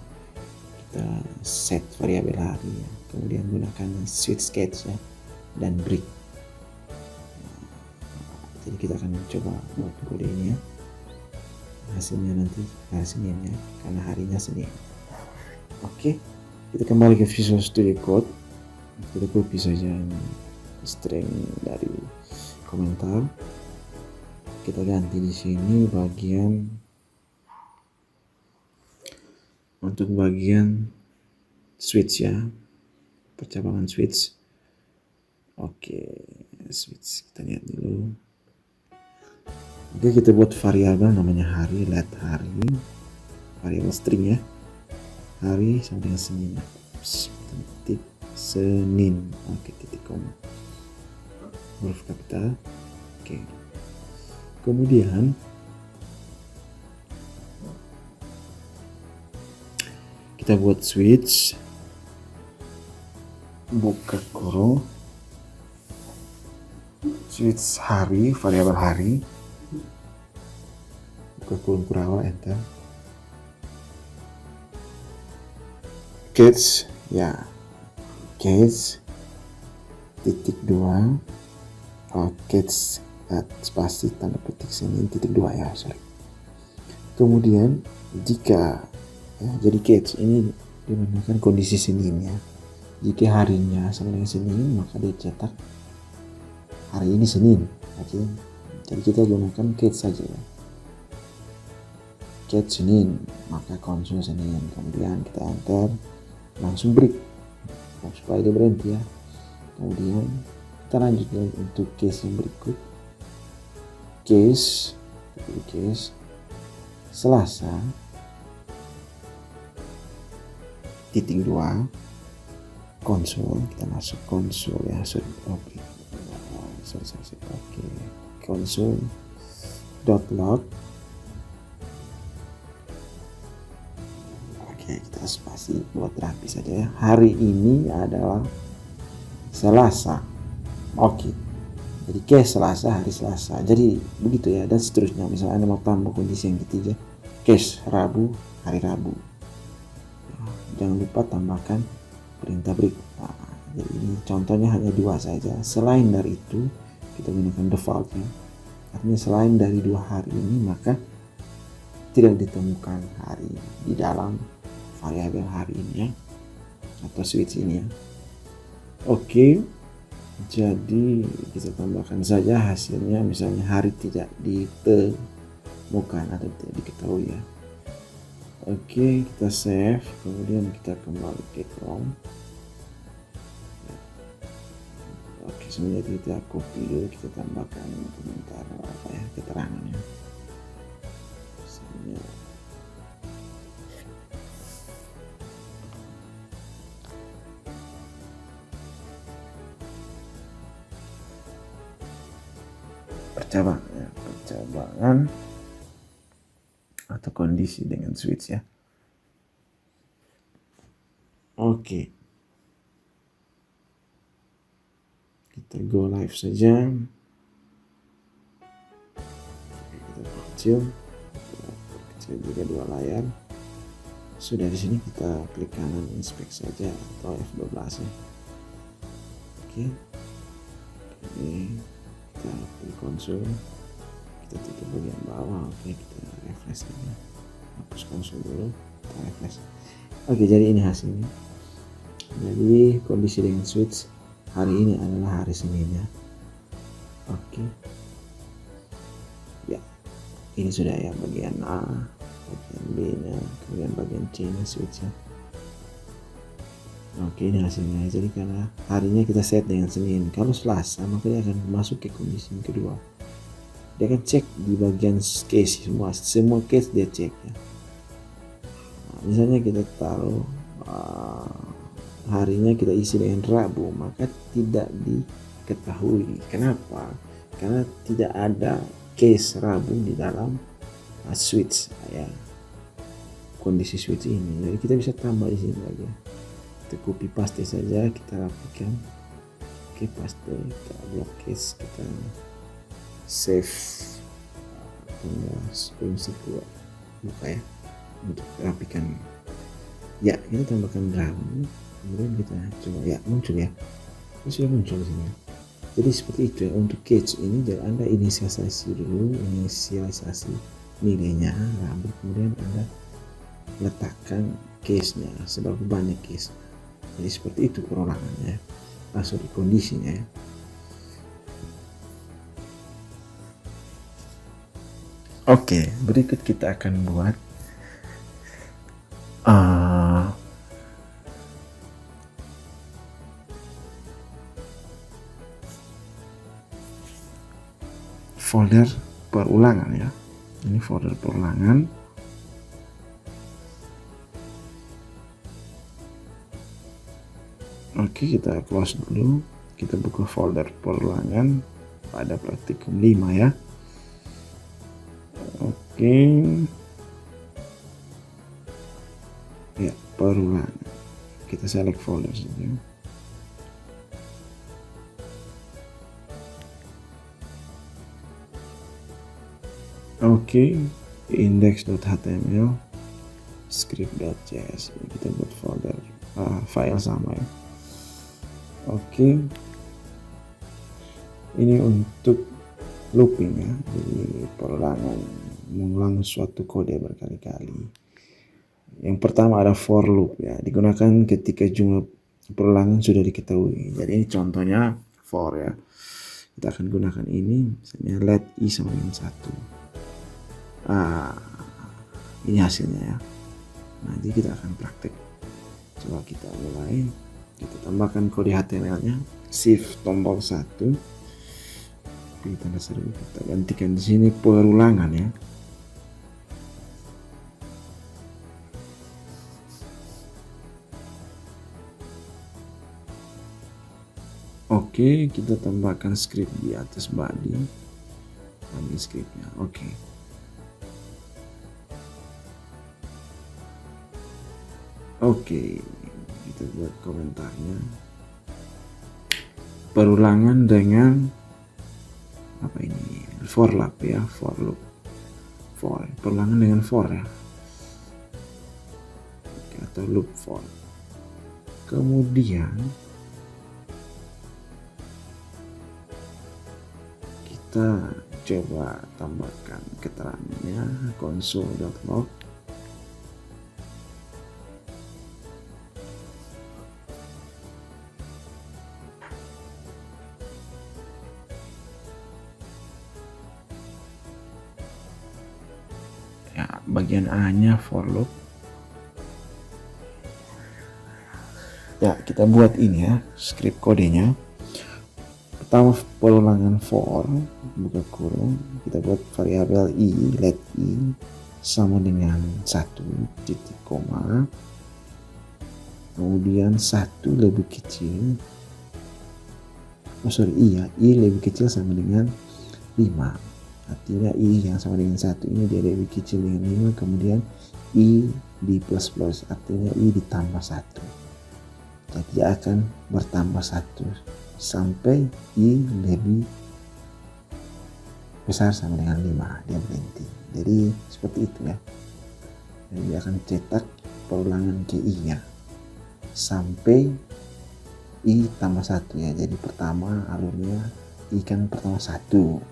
kita set variabel hari ya. Kemudian gunakan switch case ya dan break. Jadi kita akan coba buat kode ini ya. Hasilnya nanti hari Senin ya, karena harinya Senin. Oke, kita kembali ke Visual Studio Code. Kita copy saja ini string dari komentar. Kita ganti di sini bagian untuk bagian switch ya, percabangan switch. Oke, switch kita lihat dulu. Oke, kita buat variabel namanya hari, let hari, variabel string ya, hari sampai dengan Senin, titik Senin, oke, titik koma, huruf kapital. Oke, kemudian kita buat switch, buka kurung, switch hari, variabel hari, buka kurung kurawal, enter, case ya, case titik 2, case spasi tanda petik Senin titik 2 ya, sorry. Kemudian jika ya, jadi case ini digunakan kondisi Senin ya. Jika harinya sama dengan Senin, maka dia cetak hari ini Senin. Oke. Jadi kita gunakan case saja ya. Case Senin, maka konsol Senin. Kemudian kita enter, langsung break supaya dia berhenti ya. Kemudian kita lanjut untuk case yang berikut. Case Selasa titik 2 konsol, kita masuk konsol ya, sorry, oke, konsol dot log. Oke, kita spasi buat rapi saja ya. Hari ini adalah Selasa. Oke, jadi case Selasa, hari Selasa, jadi begitu ya, dan seterusnya. Misalnya Anda mau tambah kondisi yang ketiga, case Rabu, hari Rabu, jangan lupa tambahkan perintah break. Nah, jadi ini contohnya hanya 2 saja. Selain dari itu kita gunakan default ya. Artinya selain dari 2 hari ini, maka tidak ditemukan hari di dalam variabel hari ini ya, atau switch ini ya. Oke, jadi kita tambahkan saja hasilnya, misalnya hari tidak ditemukan atau tidak diketahui ya. Oke, kita save, kemudian kita kembali ke Chrome. Oke, sebenarnya kita copy dulu, kita tambahkan komentar apa ya, keterangannya. Misalnya percabangan atau kondisi dengan switch ya. Oke, kita go live saja. Kita perkecil juga 2 layar. Sudah, di sini kita klik kanan inspect saja atau F12 ya. Oke, ini kita pilih konsol, kita tutup bagian bawah. Oke, kita refresh saja, hapus konsol dulu, kita refresh. Oke, jadi ini hasilnya. Jadi kondisi dengan switch hari ini adalah hari Senin ya. Oke, ya, ini sudah ya bagian A, bagian B nya, kemudian bagian C nya switch ya. Oke, ini hasilnya. Jadi karena harinya kita set dengan Senin, kalau Selasa maka dia akan masuk ke kondisi yang kedua. Dia akan cek di bagian case, semua case dia cek ya. Nah, misalnya kita taruh harinya kita isi dengan Rabu, maka tidak ketahui. Kenapa? Karena tidak ada case rabung di dalam switch ya, kondisi switch ini. Jadi kita bisa tambah di sini lagi. Kita copy paste saja, kita rapikan. Oke, paste, kita block case, kita save kunci dua buka ya untuk rapikan. Ya, kita tambahkan rabung, kemudian kita coba ya, muncul ya. Ini sudah muncul di sini. Jadi seperti itu ya untuk case ini. Jadi Anda inisialisasi dulu, inisialisasi nilainya rabung, kemudian Anda letakkan case-nya, seberapa banyak case. Jadi seperti itu perorangannya, sorry, kondisinya ya. Oke, berikut kita akan buat folder perulangan ya. Ini folder perulangan. Oke, kita close dulu. Kita buka folder perulangan pada praktikum 5 ya. Oke. Ya, perulangan. Kita select folder saja. Oke, index.html, script.js. Kita buat folder file sama ya. Oke, ini untuk looping ya, jadi perulangan, mengulang suatu kode berkali-kali. Yang pertama ada for loop ya, digunakan ketika jumlah perulangan sudah diketahui. Jadi ini contohnya for ya. Kita akan gunakan ini, misalnya let i sama dengan 1. Ini hasilnya ya. Nanti kita akan praktek. Coba kita mulai. Kita tambahkan kode HTML-nya, shift tombol 1, pilih tanda seru, kita gantikan di sini perulangan ya. Oke, kita tambahkan script di atas body, ambil scriptnya. Oke. Oke, kita buat komentarnya. Perulangan dengan apa ini? For loop ya, for loop. For, perulangan dengan for ya. Oke, atau loop for. Kemudian kita coba tambahkan keterangannya console.log. Bagian A-nya for loop. Ya, kita buat ini ya, script kodenya. Pertama perulangan for, buka kurung, kita buat variabel i, let i sama dengan 1 titik koma. Kemudian 1 lebih kecil. i lebih kecil sama dengan 5. Artinya i yang sama dengan 1 ini dia lebih kecil dengan 5, kemudian i di plus plus, artinya i ditambah 1. Jadi dia akan bertambah 1 sampai i lebih besar sama dengan 5, dia berhenti. Jadi seperti itu ya. Jadi dia akan cetak perulangan ke i nya sampai i tambah 1 ya. Jadi pertama alurnya i kan pertama 1.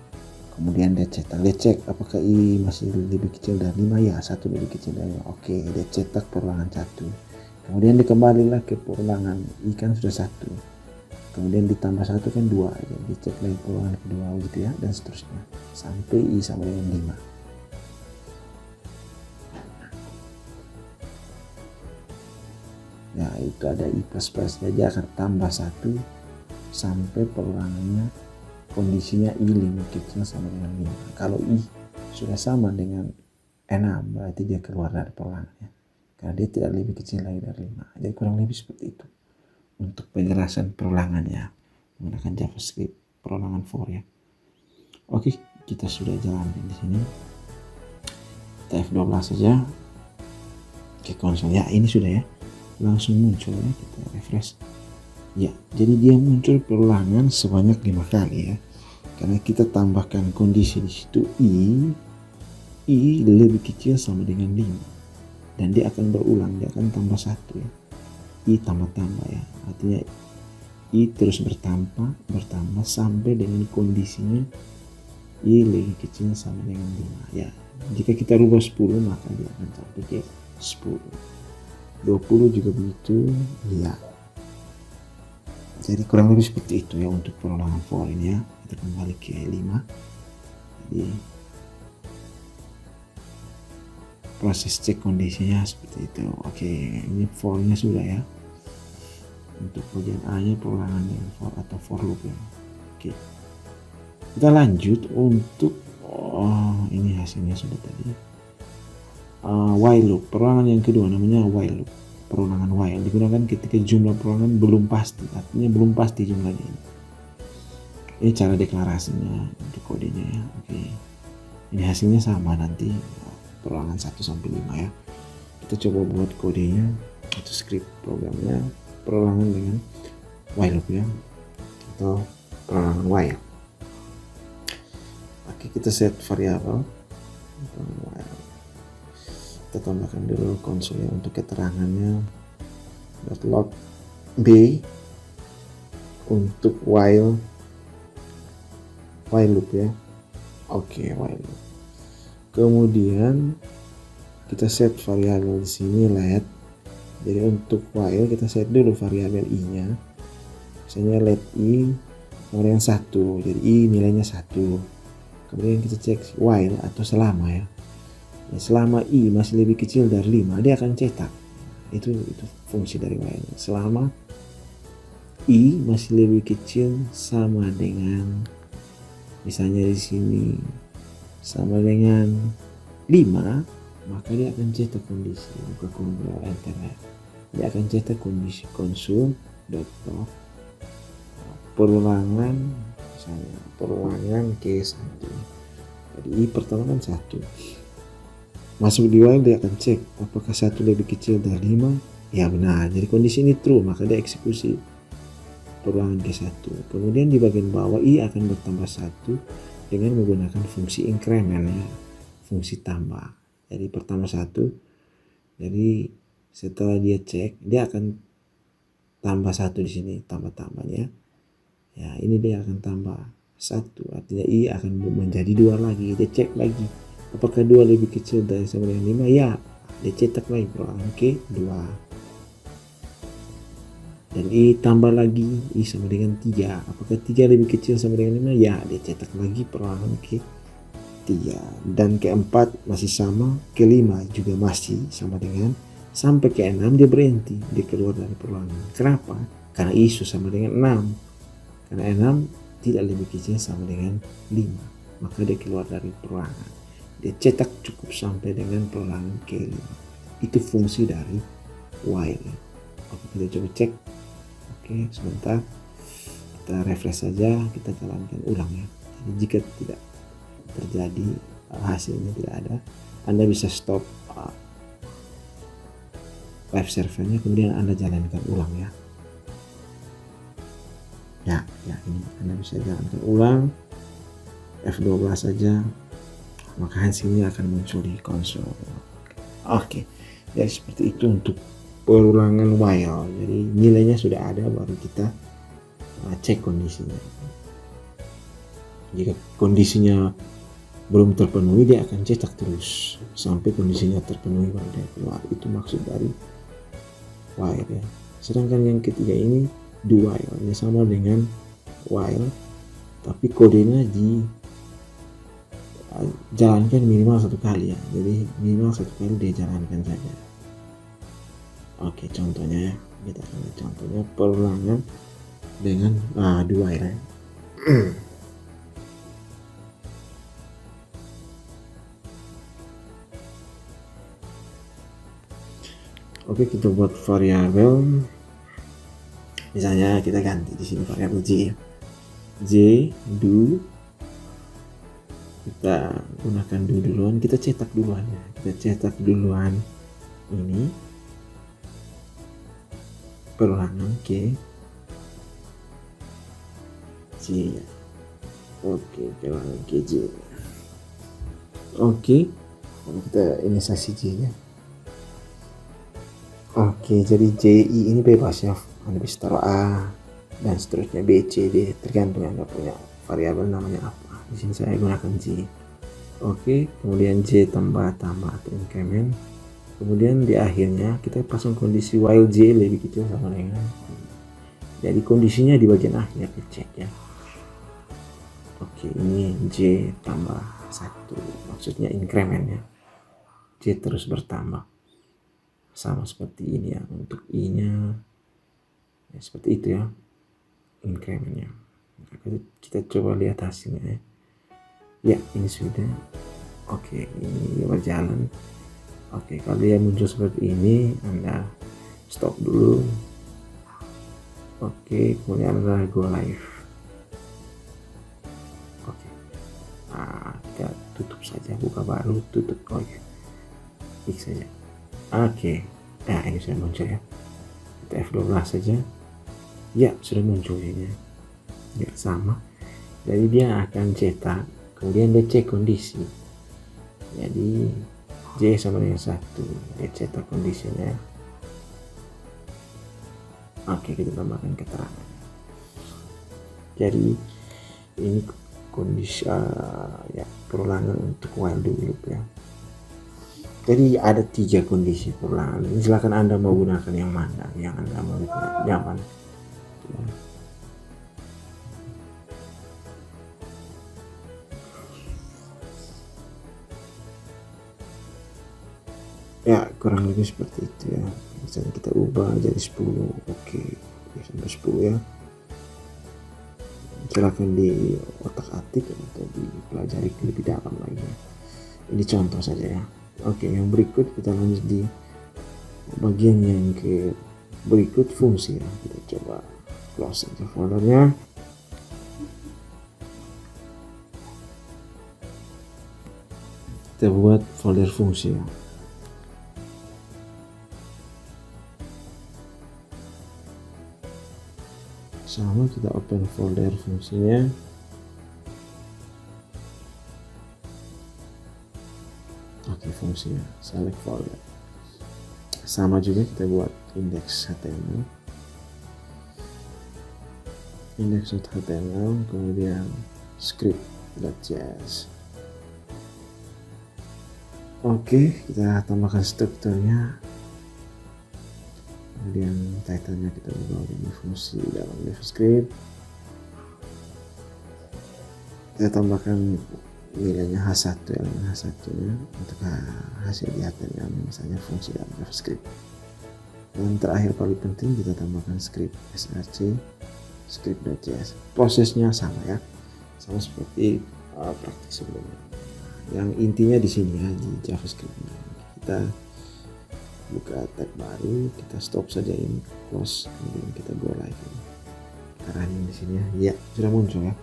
Kemudian dia cek apakah i masih lebih kecil dari 5 ya, 1 lebih kecil dari 5. Oke, dia cetak perulangan 1. Kemudian dikembalilah ke perulangan i kan sudah 1. Kemudian ditambah 1 kan 2. Jadi cek lagi perulangan kedua gitu ya, dan seterusnya sampai i sama dengan 5. Ya, itu ada i plus plus, jadi akan tambah 1 sampai perulangannya kondisinya i lebih kecil sama dengan 5. Kalau i sudah sama dengan 6 berarti dia keluar dari perulangannya, karena dia tidak lebih kecil lagi dari 5. Jadi kurang lebih seperti itu untuk penjelasan perulangannya. menggunakan JavaScript perulangan for ya. Oke, kita sudah jalankan di sini. Kita F12 saja ke konsol ya. Ini sudah ya, langsung muncul ya. Kita refresh ya. Jadi dia muncul perulangan sebanyak 5 kali ya, karena kita tambahkan kondisi di situ i lebih kecil sama dengan 5, dan dia akan berulang, dia akan tambah 1 ya. I tambah ya, artinya i terus bertambah sampai dengan kondisinya i lebih kecil sama dengan 5 ya. Jika kita rubah 10 maka dia akan sampai ke 10. 20 juga begitu ya. Jadi kurang lebih seperti itu ya untuk perulangan for ini ya. Kita kembali ke 5. Jadi proses cek kondisinya seperti itu. Oke, ini for-nya sudah ya. Untuk bagian A nya perulangan dengan for atau for loop ya. Oke, kita lanjut untuk ini hasilnya sudah tadi. While loop, perulangan yang kedua namanya while loop. Perulangan while digunakan ketika jumlah perulangan belum pasti, artinya belum pasti jumlahnya ini. Ini cara deklarasinya untuk kodenya ya. Oke, ini hasilnya sama nanti perulangan 1 sampai 5 ya. Kita coba buat kodenya atau script programnya perulangan dengan while loop ya, atau perulangan while. Oke, kita set variabel while. Kita tambahkan dulu konsol ya untuk keterangannya .log b untuk while loop ya. Oke, while loop. Kemudian kita set variabel di sini let. Jadi untuk while kita set dulu variabel i-nya. Misalnya let i sama dengan 1. Jadi i nilainya 1. Kemudian kita cek while atau selama ya. Selama i masih lebih kecil dari 5, dia akan cetak. Itu fungsi dari while. Selama i masih lebih kecil sama dengan, misalnya di sini sama dengan 5, maka dia akan cetak kondisi. Buka kontrol enter ya. Dia akan cetak kondisi console.log perulangan, misalnya perulangan ke 1. Jadi i pertama kan 1. Masuk di while dia akan cek apakah 1 lebih kecil dari 5. Ya benar, jadi kondisi ini true, maka dia eksekusi perulangan ke 1. Kemudian di bagian bawah i akan bertambah 1 dengan menggunakan fungsi increment ya, fungsi tambah. Jadi pertama 1, jadi setelah dia cek dia akan tambah 1 di sini, tambahnya ya. Ini dia akan tambah 1, artinya i akan menjadi 2 lagi. Dia cek lagi apakah 2 lebih kecil dari sama dengan 5, ya dia cetak lagi perulangan ke 2. Dan i tambah lagi, i sama dengan 3, apakah 3 lebih kecil sama dengan 5, ya dia cetak lagi perulangan ke 3. Dan ke 4 masih sama, ke 5 juga masih sama dengan, sampai ke 6 dia berhenti, dia keluar dari perulangan. Kenapa? Karena i sama dengan 6, karena 6 tidak lebih kecil sama dengan 5, maka dia keluar dari perulangan. Dia cetak cukup sampai dengan perulangan ke 5. Itu fungsi dari while. Oke, kita coba cek. Oke, sebentar. Kita refresh saja, kita jalankan ulang ya. Jadi jika tidak terjadi hasilnya tidak ada, Anda bisa stop web servernya, kemudian Anda jalankan ulang ya. Ya ini Anda bisa jalankan ulang. F12 saja, maka hasilnya akan muncul di konsol. Oke, jadi seperti itu untuk perulangan while. Jadi nilainya sudah ada, baru kita cek kondisinya. Jika kondisinya belum terpenuhi, dia akan cetak terus sampai kondisinya terpenuhi baru dia keluar. Itu maksud dari while ya. Sedangkan yang ketiga ini do while, ini sama dengan while tapi kodenya jalankan minimal 1 kali ya. Jadi minimal 1 kali dia jalankan saja. Oke, contohnya ya, kita akan lihat contohnya perulangan dengan do while ya. Oke, kita buat variabel. Misalnya kita ganti di sini variabel j ya. J do, kita gunakan do duluan, kita cetak duluan ya, kita cetak duluan ini perulangan ke J. Oke, perulangan ke J. Oke, kita inisiasi J nya. Oke, jadi JI ini bebas ya, Anda bisa taruh A dan seterusnya, B, C, D, tergantung Anda punya variabel namanya apa. Di sini saya gunakan J. Oke, kemudian J tambah atau increment. Kemudian di akhirnya kita pasang kondisi while J lebih kecil sama dengan. Jadi kondisinya di bagian akhir dicek ya. Oke, ini J tambah 1, maksudnya increment ya. J terus bertambah. Sama seperti ini ya, untuk I nya ya, seperti itu ya incrementnya. Kita coba lihat hasilnya ya. Ya, ini sudah. Oke, ini berjalan. Oke, kalau dia muncul seperti ini, Anda stop dulu. Oke, kemudian Anda go live. Oke, nah, kita tutup saja, buka baru, tutup. Oke, klik saja. Oke, nah ini sudah muncul ya. Kita F12 saja. Ya, sudah muncul ini. Ya, sama. Jadi dia akan cetak, kemudian dia cek kondisi. Jadi J sama dengan 1, dia cetak kondisinya. Oke, kita tambahkan keterangan. Jadi ini kondisi ya, perulangan untuk while do loop ya. Jadi ada 3 kondisi perulangan. Silakan Anda mau gunakan yang mana, yang Anda mau nyaman. Ya, kurang lebih seperti itu ya. Misalnya kita ubah jadi 10. Oke, sampai 10 ya. Silakan di otak-atik atau dipelajari lebih dalam lagi. Ini contoh saja ya. Oke, yang berikut kita lanjut di bagian yang ke berikut, fungsi ya. Kita coba close saja foldernya. Kita buat folder fungsi ya. Sama, kita open folder fungsinya. Oke, fungsinya select folder. Sama juga kita buat index.html, kemudian script.js. Oke, kita tambahkan strukturnya, kemudian title-nya kita ubah menjadi fungsi dalam JavaScript. Kita tambahkan nilainya H1, elemen H1 nya untuk hasil di HTML, misalnya fungsi dalam JavaScript. Dan terakhir paling penting, kita tambahkan script src, script.js. Prosesnya sama ya, sama seperti praktik sebelumnya. Yang intinya di sini ya, di JavaScript. Kita buka tab baru, kita stop saja ini, close, kemudian kita go live. Arahnya di sini ya, sudah muncul ya.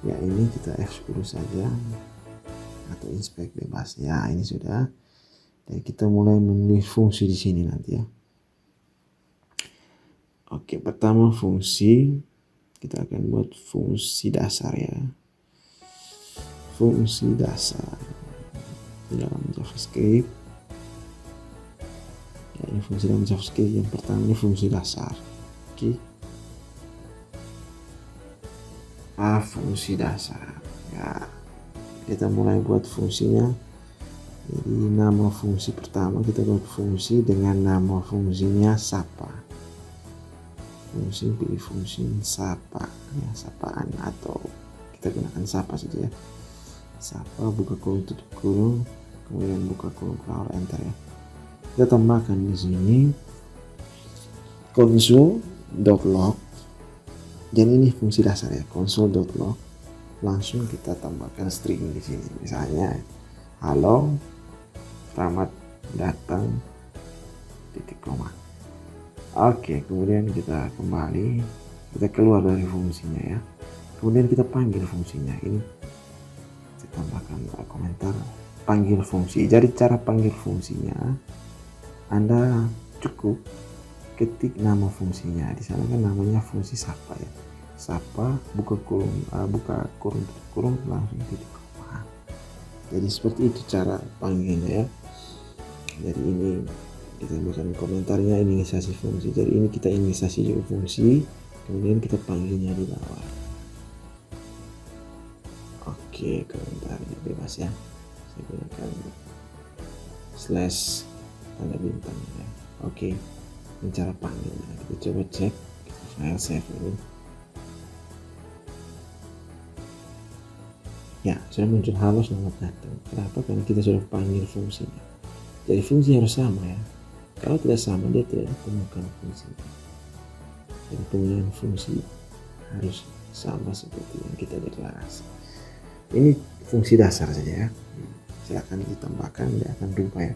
Ya, ini kita F10 saja atau inspect bebas. Ya, ini sudah. Jadi kita mulai menulis fungsi di sini nanti ya. Oke, pertama fungsi, kita akan buat fungsi dasar ya. Fungsi dasar di dalam JavaScript. Ya, ini fungsi dalam JavaScript yang pertama, ini fungsi dasar. Oke. Fungsi dasar ya, kita mulai buat fungsinya. Jadi nama fungsi pertama kita buat fungsi dengan nama fungsinya sapa. Fungsi pilih fungsi sapa ya, sapaan, atau kita gunakan sapa saja ya. Sapa, buka kurung tutup kurung, kemudian buka kurung keluar, enter ya. Kita tambahkan di sini console.log. Dan ini fungsi dasar ya, console.log. Langsung kita tambahkan string di sini, misalnya halo, selamat datang, titik koma. Oke, kemudian kita kembali, kita keluar dari fungsinya ya. kemudian kita panggil fungsinya. Ini saya tambahkan komentar panggil fungsi. Jadi cara panggil fungsinya, Anda cukup ketik nama fungsinya. Di sana kan namanya fungsi sapa ya. Sapa buka kurung tutup kurung langsung titik koma. Jadi seperti itu cara panggilnya ya. Jadi ini kita tambahkan komentarnya inisiasi fungsi. Jadi ini kita inisiasi juga fungsi, kemudian kita panggilnya di bawah. Oke, komentarnya bebas ya. Saya gunakan slash tanda bintang ya. Oke, ini cara panggilnya. Kita coba cek file save dulu. Ya, sudah muncul halo selamat datang. Kenapa? Karena kita sudah panggil fungsinya. Jadi fungsi harus sama ya. Kalau tidak sama, dia tidak ditemukan fungsinya. Jadi penggunaan fungsi harus sama seperti yang kita deklarasi. Ini fungsi dasar saja ya. Silakan ditambahkan, dia akan berubah ya.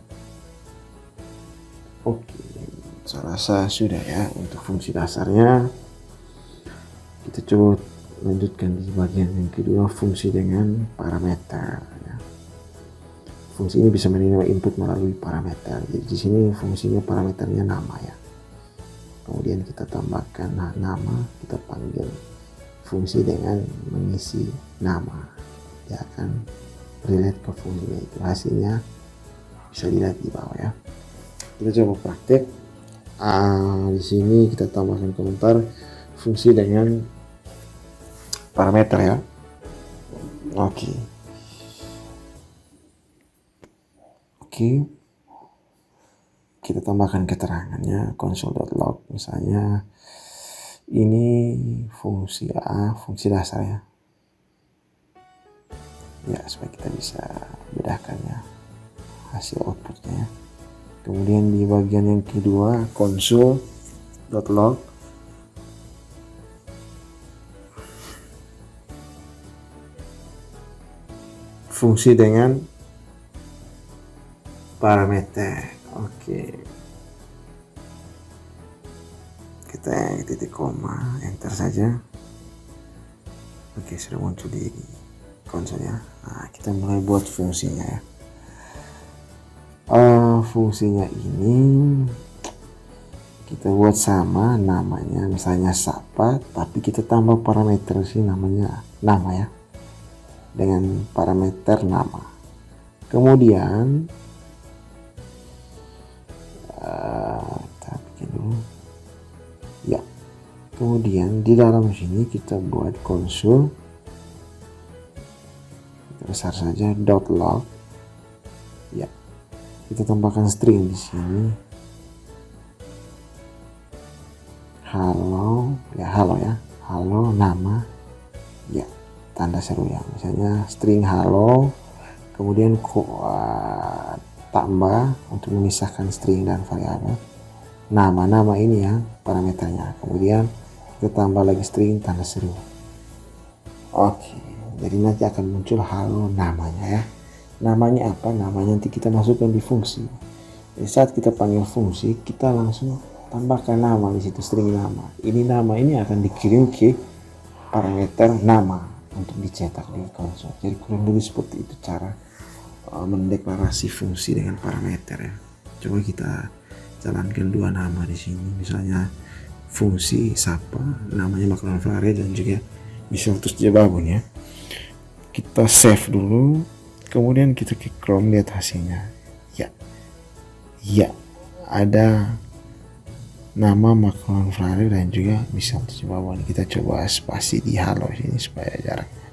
Oke, saya rasa sudah ya untuk fungsi dasarnya. Kita coba lanjutkan di bagian yang kedua, fungsi dengan parameter ya. Fungsi ini bisa menerima input melalui parameter. Jadi di sini fungsinya parameternya nama ya. Kemudian kita tambahkan nama, kita panggil fungsi dengan mengisi nama. Dia akan relate ke fungsinya itu. Hasilnya bisa dilihat di bawah ya. Kita coba praktek. Di sini kita tambahkan komentar fungsi dengan parameter ya. Oke. Kita tambahkan keterangannya console.log misalnya. Ini fungsi A, fungsi dasar ya. Ya, supaya kita bisa bedakan ya hasil outputnya. Kemudian di bagian yang kedua console.log fungsi dengan parameter. Oke, kita titik koma, enter saja. Oke, sudah muncul di konsolnya. Nah, kita mulai buat fungsinya ya. Fungsinya ini kita buat sama namanya, misalnya sapa, tapi kita tambah parameter sih namanya nama ya, dengan parameter nama. Kemudian kita bikin dulu ya. Kemudian di dalam sini kita buat konsol, kita besar saja .log ya. Kita tambahkan string di sini. Halo ya, halo nama ya, tanda seru ya, misalnya string halo, kemudian tambah untuk memisahkan string dan variabel nama ini ya parameternya, kemudian kita tambah lagi string tanda seru. Oke, jadi nanti akan muncul halo namanya ya. Namanya apa? Namanya nanti kita masukkan di fungsi. Jadi saat kita panggil fungsi, kita langsung tambahkan nama di situ, string nama. Ini nama ini akan dikirim ke parameter nama untuk dicetak di konsol. Jadi kurang lebih seperti itu cara mendeklarasi fungsi dengan parameter ya. Coba kita jalankan dua nama di sini, misalnya fungsi sapa, namanya makanan flare dan juga Bisoltus Jababon ya. Kita save dulu, kemudian kita ke Chrome, lihat hasilnya. Ya, ada nama makanan flare dan juga Bisoltus Jababon. Kita coba spasi di halo sini supaya jaraknya.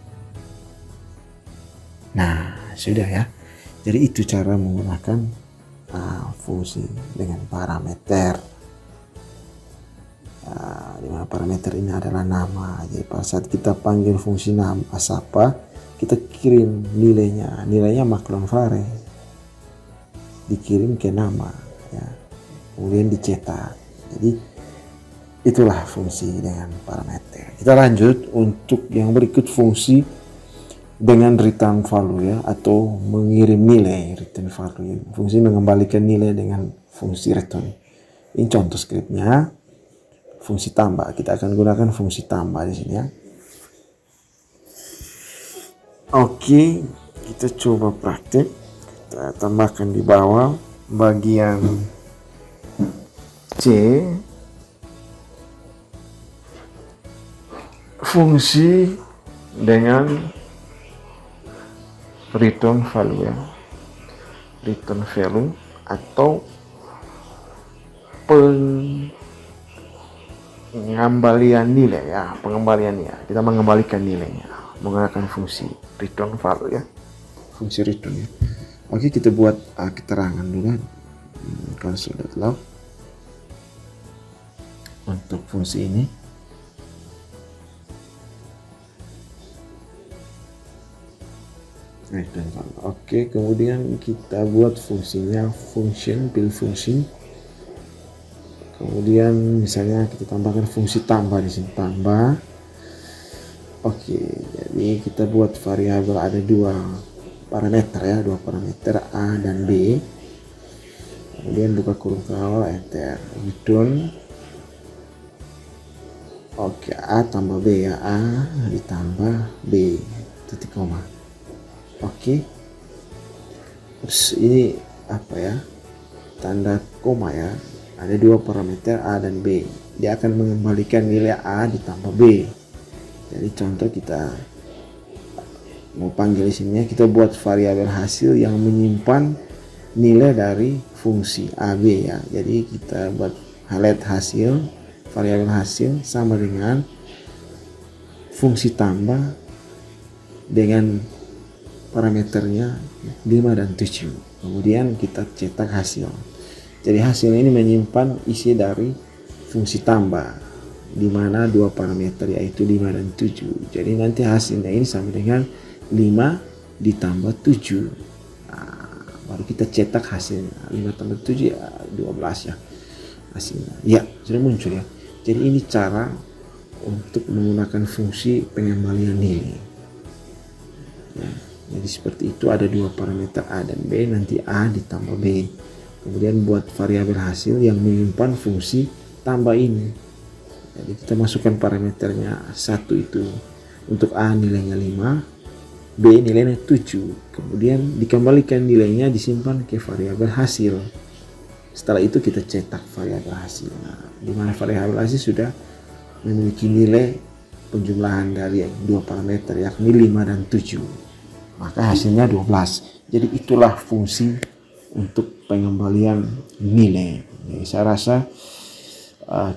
Nah, sudah ya. Jadi itu cara menggunakan fungsi dengan parameter. Di mana parameter ini adalah nama. Jadi pada saat kita panggil fungsi nama sapa, kita kirim nilainya maklum flare, dikirim ke nama ya, kemudian dicetak. Jadi itulah fungsi dengan parameter. Kita lanjut untuk yang berikut, fungsi dengan return value ya, atau mengirim nilai return value. Fungsi mengembalikan nilai dengan fungsi return. Ini contoh skripnya. Fungsi tambah, kita akan gunakan fungsi tambah di sini ya. Oke, kita coba praktik. Kita tambahkan di bawah bagian C fungsi dengan return value ya. Return value atau pengembalian nilai ya, kita mengembalikan nilainya menggunakan fungsi return value ya, fungsi return ya. Oke, kita buat keterangan dulu console.log untuk fungsi ini. Oke, kemudian kita buat fungsinya function, build function. Kemudian misalnya kita tambahkan fungsi tambah di sini, tambah. Oke, jadi kita buat variabel ada dua parameter ya, A dan B. Kemudian buka kurung kawal, enter, return. Oke, A tambah B ya, A ditambah B titik koma. Oke, terus ini apa ya, tanda koma ya, ada dua parameter A dan B, dia akan mengembalikan nilai A ditambah B. Jadi contoh kita mau panggil di sini, kita buat variabel hasil yang menyimpan nilai dari fungsi AB ya. Jadi kita buat highlight hasil, variabel hasil sama dengan fungsi tambah dengan parameternya 5 dan 7. Kemudian kita cetak hasil. Jadi hasil ini menyimpan isi dari fungsi tambah, di mana dua parameter yaitu 5 dan 7. Jadi nanti hasilnya ini sama dengan 5 ditambah 7. Nah, baru kita cetak hasilnya. 5 tambah 7 ya 12 ya hasilnya. Ya, sudah muncul ya. Jadi ini cara untuk menggunakan fungsi pengembalian nilai. Ya, jadi seperti itu, ada dua parameter A dan B, nanti A ditambah B. Kemudian buat variabel hasil yang menyimpan fungsi tambah ini. Jadi kita masukkan parameternya 1 itu. Untuk A nilainya 5, B nilainya 7. Kemudian dikembalikan nilainya, disimpan ke variabel hasil. Setelah itu kita cetak variabel hasil. Nah, di mana variabel hasil sudah memiliki nilai penjumlahan dari dua parameter yakni 5 dan 7. Maka hasilnya 12. Jadi itulah fungsi untuk pengembalian nilai. Jadi saya rasa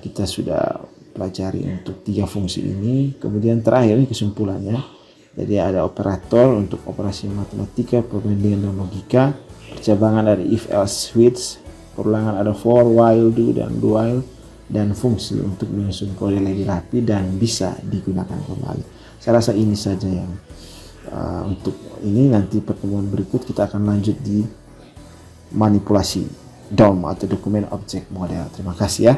kita sudah pelajari untuk 3 fungsi ini. Kemudian terakhir ini kesimpulannya. Jadi ada operator untuk operasi matematika, perbandingan dan logika. Percabangan ada if, else, switch. Perulangan ada for, while, do, dan do while. Dan fungsi untuk menyusun kode lebih rapi dan bisa digunakan kembali. Saya rasa ini saja yang untuk ini. Nanti pertemuan berikut kita akan lanjut di manipulasi DOM atau dokumen objek model. Terima kasih ya.